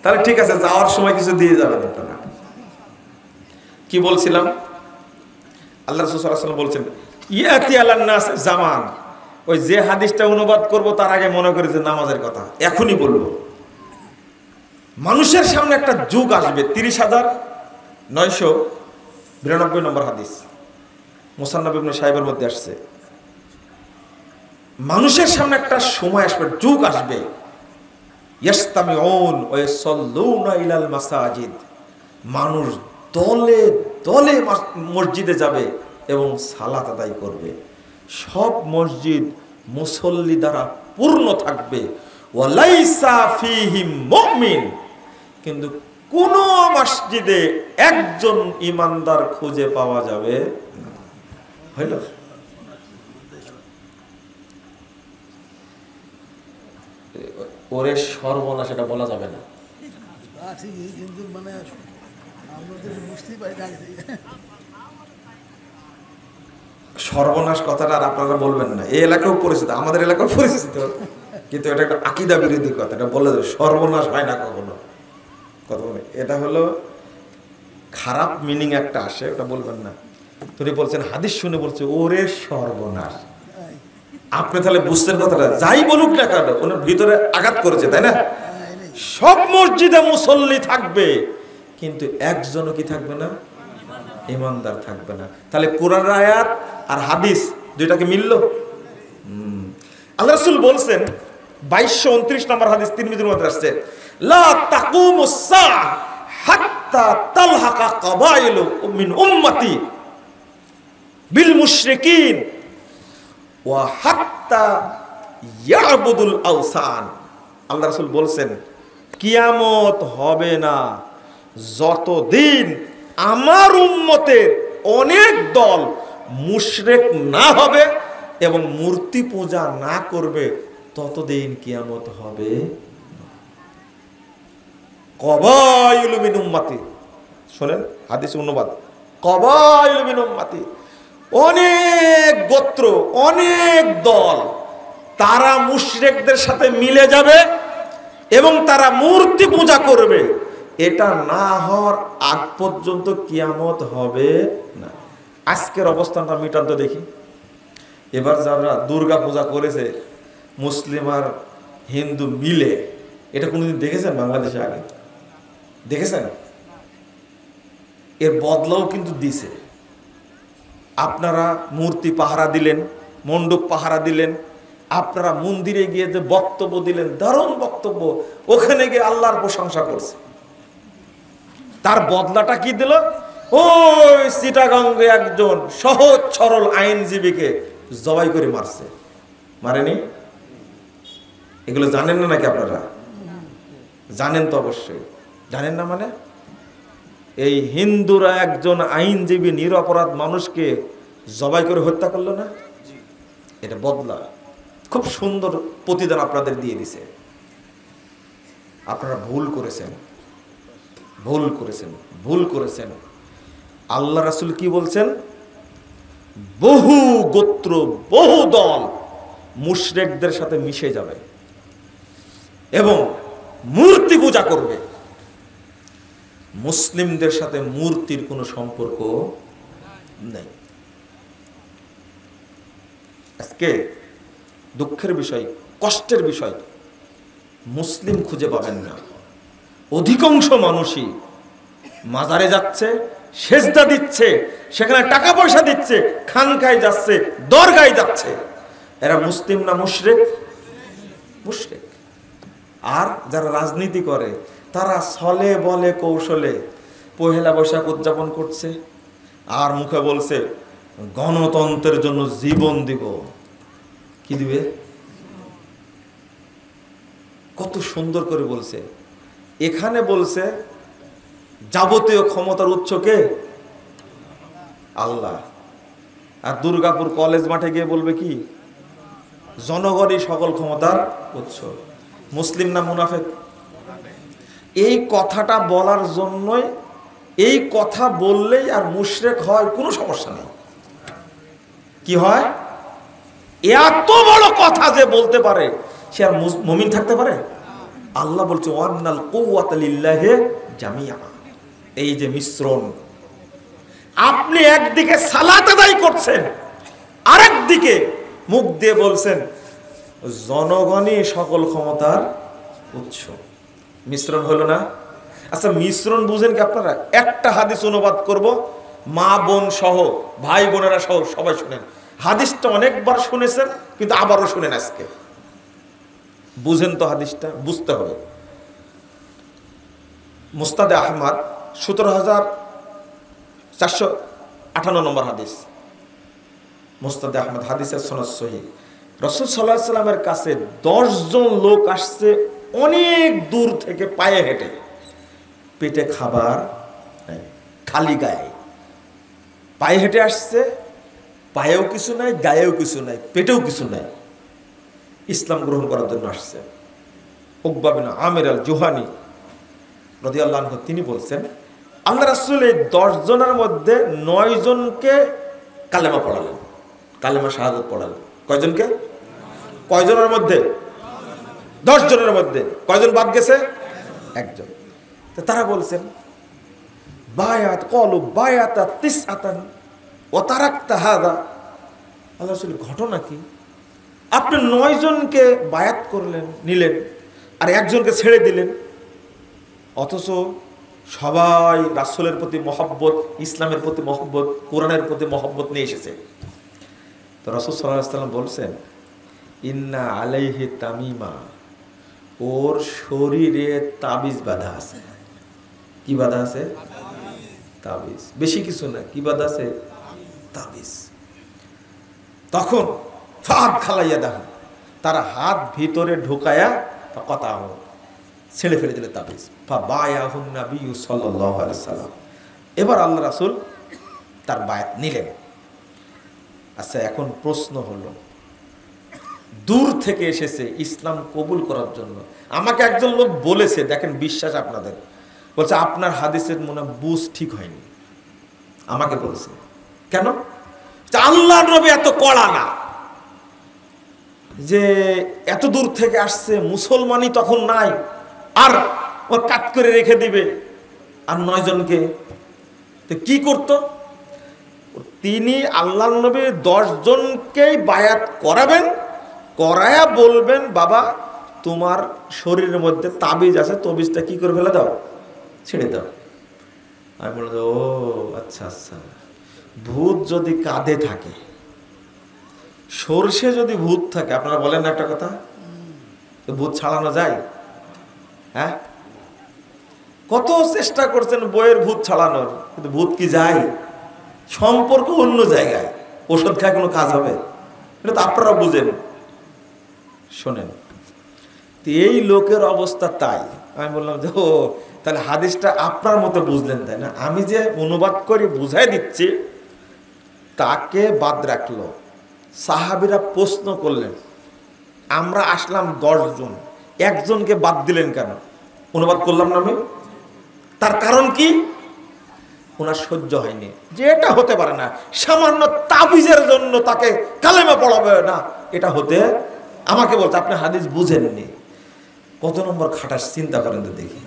তাহলে ঠিক আছে, যাওয়ার সময় কিছু দিয়ে যাবেন আপনারা। কি বলছিলাম? আল্লাহ রাসূল সাল্লাল্লাহু আলাইহি ওয়াসাল্লাম বলছেন, ইয়াতি আলান নাস জামান। ওই যে হাদিসটা অনুবাদ করব তার আগে মনে করি যে নামাজের কথা এখনই বলবো। মানুষের সামনে একটা যুগ আসবে, 30,992 নম্বর হাদিস, মুসান্নাফ ইবনে সাহিবের মধ্যে আসছে। মানুষের সামনে একটা সময় আসবে, যুগ আসবে, ইয়াসতামিউন ওয়া ইয়াসাল্লুনা ইলাল মাসাজিদ। মানুষ দলে দলে মসজিদে যাবে এবং সালাত আদায় করবে। সব মসজিদ মুসল্লি দ্বারা পূর্ণ থাকবে। ওয়ালাইসা ফীহি মুমিন, কিন্তু কোন মসজিদে একজন ইমানদার খুঁজে পাওয়া যাবে না। হইল? ওরে সর্বনাশ, এটা বলা যাবে না। ঠিকই, কিন্তু মানে আমরা তো বুঝতেই পারি না আগে থেকে। সর্বনাশ কথাটা আর আপনারা বলবেন না। এই এলাকাও পরিচিত, আমাদের এলাকাও পরিচিত, কিন্তু এটা একটা আকীদা বিরোধী কথা। এটা বলে সর্বনাশ হয় না কখনো। কথা বলে এটা হলো খারাপ মিনিং একটা আসে, ওটা বলবেন না। তিনি বলছেন, হাদিস শুনে বলছে ওরে সর্বনাশ। আপনি তাহলে বুঝতেন কথাটা, যাই বলুক না কেন ওনার ভিতরে আঘাত করেছে, তাই না? সব মসজিদে মুসল্লি থাকবে, কিন্তু একজনও কি থাকবে না? ইমানদার থাকবে না। তাহলে কোরআন আয়াত আর হাদিস দুইটাকে মিলল। আল্লাহ রাসূল বলছেন 2229 নম্বর হাদিস তিরমিজির মধ্যে আসছে, লা তাকুমুস সাআ হাত্তা তালহাকা কাবাইলু মিন উম্মতি বিল মুশরিকিন ওয়া হাত্তা ইয়াবুদুল আওসান। আল্লাহ রাসূল বলছেন, কিয়ামত হবে না যতদিন আমার উম্মতের অনেক দল মুশরিক না হবে এবং মূর্তি পূজা না করবে, ততদিন কিয়ামত হবে। কবাইলু মিন উম্মতি, শুনেন হাদিস অনুবাদ, কবাইলু মিন উম্মতি, অনেক গোত্র, অনেক দল, তারা মুশরিকদের সাথে মিলে যাবে এবং তারা মূর্তি পূজা করবে। এটা না হওয়ার আগ পর্যন্ত কিয়ামত হবে না। আজকের অবস্থানটা মিটান তো দেখি। এবার যারা দুর্গা পূজা করেছে মুসলিম আর হিন্দু মিলে, এটা কোনোদিন দেখেছেন বাংলাদেশে? আগে দেখেছেন? এর বদলাও কিন্তু দিছে। আপনারা মূর্তি পাহারা দিলেন, মণ্ডপ পাহারা দিলেন, আপনারা মন্দিরে গিয়ে যে বক্তব্য দিলেন, দারুণ বক্তব্য, ওখানে গিয়ে আল্লাহর প্রশংসা করছে। তার বদলাটা কি দিল? ওই চিটাগাঙ্গে একজন সহজ সরল আইনজীবীকে জবাই করে মারছে। মারেনি? এগুলো জানেন না নাকি আপনারা? জানেন তো অবশ্যই। জানেন না মানে? এই হিন্দুরা একজন আইনজীবী নিরপরাধ মানুষকে জবাই করে হত্যা করলো না? এটা বদলা। খুব সুন্দর প্রতিদান আপনাদের দিয়ে দিছে। আপনারা ভুল করেছেন, ভুল করেছেন, ভুল করেছেন। আল্লাহ রাসূল কি বলছেন? বহু গোত্র, বহু দল মুশরিকদের সাথে মিশে যাবে এবং মূর্তি পূজা করবে। মুসলিমদের সাথে মূর্তির কোনো সম্পর্ক নেই। আজকে দুঃখের বিষয়, কষ্টের বিষয়, মুসলিম খুঁজে পাবেন না। অধিকাংশ মানুষই মাজারে যাচ্ছে, সেজদা দিচ্ছে, সেখানে টাকা পয়সা দিচ্ছে, খানকায় যাচ্ছে, দরগায় যাচ্ছে। এরা মুসলিম না মুশরিক? মুশরিক। আর যারা রাজনীতি করে তারা ছলে বলে কৌশলে পহেলা বৈশাখ উদযাপন করছে আর মুখে বলছে গণতন্ত্রের জন্য জীবন দিব। কি দিবে? কত সুন্দর করে বলছে। এখানে বলছে যাবতীয় ক্ষমতার উৎস কে? আল্লাহ। আর দুর্গাপুর কলেজ মাঠে গিয়ে বলবে কি? জনগণই সকল ক্ষমতার উৎস। মুসলিম না মুনাফেক? এই কথাটা বলার জন্যই, এই কথা বললেই আর মুশরিক হয়, কোনো সমস্যা নেই। কি হয়? এত বড় কথা যে বলতে পারে সে আর মুমিন থাকতে পারে? আল্লাহ বলছে ওয়ান্নাল কুওয়াতা লিল্লাহি জামিআ। এই যে মিশ্রণ, আপনি একদিকে সালাত আদায় করছেন, আরেকদিকে মুখ দিয়ে বলছেন জনগণই সকল ক্ষমতার উৎস। মিশ্রণ হলো না? আচ্ছা, মিশ্রণ বুঝেন কি আপনারা? একটা হাদিস অনুবাদ করব, মা বোন সহ, ভাই বোনেরা সহ সবাই শুনেন। হাদিসটা অনেকবার শুনেছেন, কিন্তু আবারও শুনেন আজকে। বুঝেন তো হাদিসটা? বুঝতে হবে। মুস্তাদে আহমদ 17,458 নম্বর হাদিস। মুস্তাদে আহমদ, হাদিসের সনদ সহিহ। রাসূল সাল্লাল্লাহু আলাইহি সাল্লামের কাছে 10 জন লোক আসছে অনেক দূর থেকে পায়ে হেঁটে। পেটে খাবার নাই, খালি গায়ে পায়ে হেঁটে আসছে। পায়েও কিছু নাই, গায়েও কিছু নাই, পেটেও কিছু নাই। ইসলাম গ্রহণ করার জন্য আসছে। উকবা বিন আমির আল জুহানি রাদিয়াল্লাহু আনহু তিনি বলছেন, আল্লাহ রাসূল এই 10 জনের মধ্যে 9 জনকে কালেমা পড়ালেন, কালেমা শাহাদাত পড়ালেন। কয়জনকে? কয়জনের মধ্যে? 10 জনের মধ্যে। কয়জন বাদ গেছে? একজন। তো তারা বলছেন বায়াত ক্বালু বায়াতা তিসআতান ওয়া তারাকতা হাযা। আল্লাহ রাসূল, ঘটনা কি? আপনি 9 জনকে বায়াত করলেন, নিলেন, আর একজনকে ছেড়ে দিলেন, অথচ সবাই রাসূলের প্রতি মহব্বত, ইসলামের প্রতি মহব্বত, কোরআনের প্রতি মহব্বত নিয়ে এসেছে। তো রাসূল সাল্লাল্লাহু আলাইহি ওয়াসাল্লাম বলছেন ইন্না আলাইহি তামিমা, ওর শরীরে তাবিজ বাঁধা আছে। কি বাঁধা আছে? তাবিজ। বেশি কিছু না, কি বাঁধা আছে? তাবিজ। তখন ফাদ খালাইয়া দাহ, তারা হাত ভিতরে ঢুকায়া কথা ছেড়ে ফেলে দিলে তাবিজ। ফাবায়াহুন নবী সাল্লাল্লাহু আলাইহি সাল্লাম। এবার আল্লাহ রাসূল তার বায়াত নিলেন। আচ্ছা, এখন প্রশ্ন হলো, দূর থেকে এসেছে ইসলাম কবুল করার জন্য। আমাকে একজন লোক বলেছে, দেখেন বিশ্বাস আপনাদের, বলছে আপনার হাদিসের মনে বুঝ ঠিক হয়নি। আমাকে বলছে কেন? আল্লাহর নবী এত কড়া না, যে এত দূর থেকে আসছে, মুসলমানই তখন নাই, আর ও কাট করে রেখে দিবে আর 9 জনকে। তো কি করত? তিনি আল্লাহর নবী 10 জনকেই বায়াত করাবেন, করায়া বলবেন বাবা তোমার শরীরের মধ্যে তাবিজ আছে, তাবিজটা কি করে ফেলে দাও, ছেড়ে দাও। আমি বললাম ও আচ্ছা আচ্ছা, ভূত যদি কাঁধে থাকে, সরষে যদি ভূত থাকে, আপনারা বলেন না একটা কথা, তো ভূত ছাড়ানো যায়? হ্যাঁ, কত চেষ্টা করছেন বইয়ের ভূত ছাড়ানোর, কিন্তু ভূত কি যায়? সম্পর্ক অন্য জায়গায়, ওষুধ খায় কোনো কাজ হবে? এটা তো আপনারা বুঝেন। শোনেন, এই লোকের অবস্থা তাই। আমি বললাম যে ও তাহলে হাদিসটা আপনার মতো বুঝলেন, তাই না? আমি যে অনুবাদ করে বুঝাই দিচ্ছি, তাকে বাদ রাখলো। সাহাবীরা প্রশ্ন করলেন, আমরা আসলাম 10 জন, একজনকে বাদ দিলেন কেন? অনুবাদ করলাম না আমি। তার কারণ কি? ওনার সহ্য হয়নি যে এটা হতে পারে না, সামান্য তাবিজের জন্য তাকে কালেমা পড়াবে না, এটা হতে। আমাকে বলছে আপনি হাদিস বুঝেননি। কত নম্বর খাটাস চিন্তা করেন তো দেখি।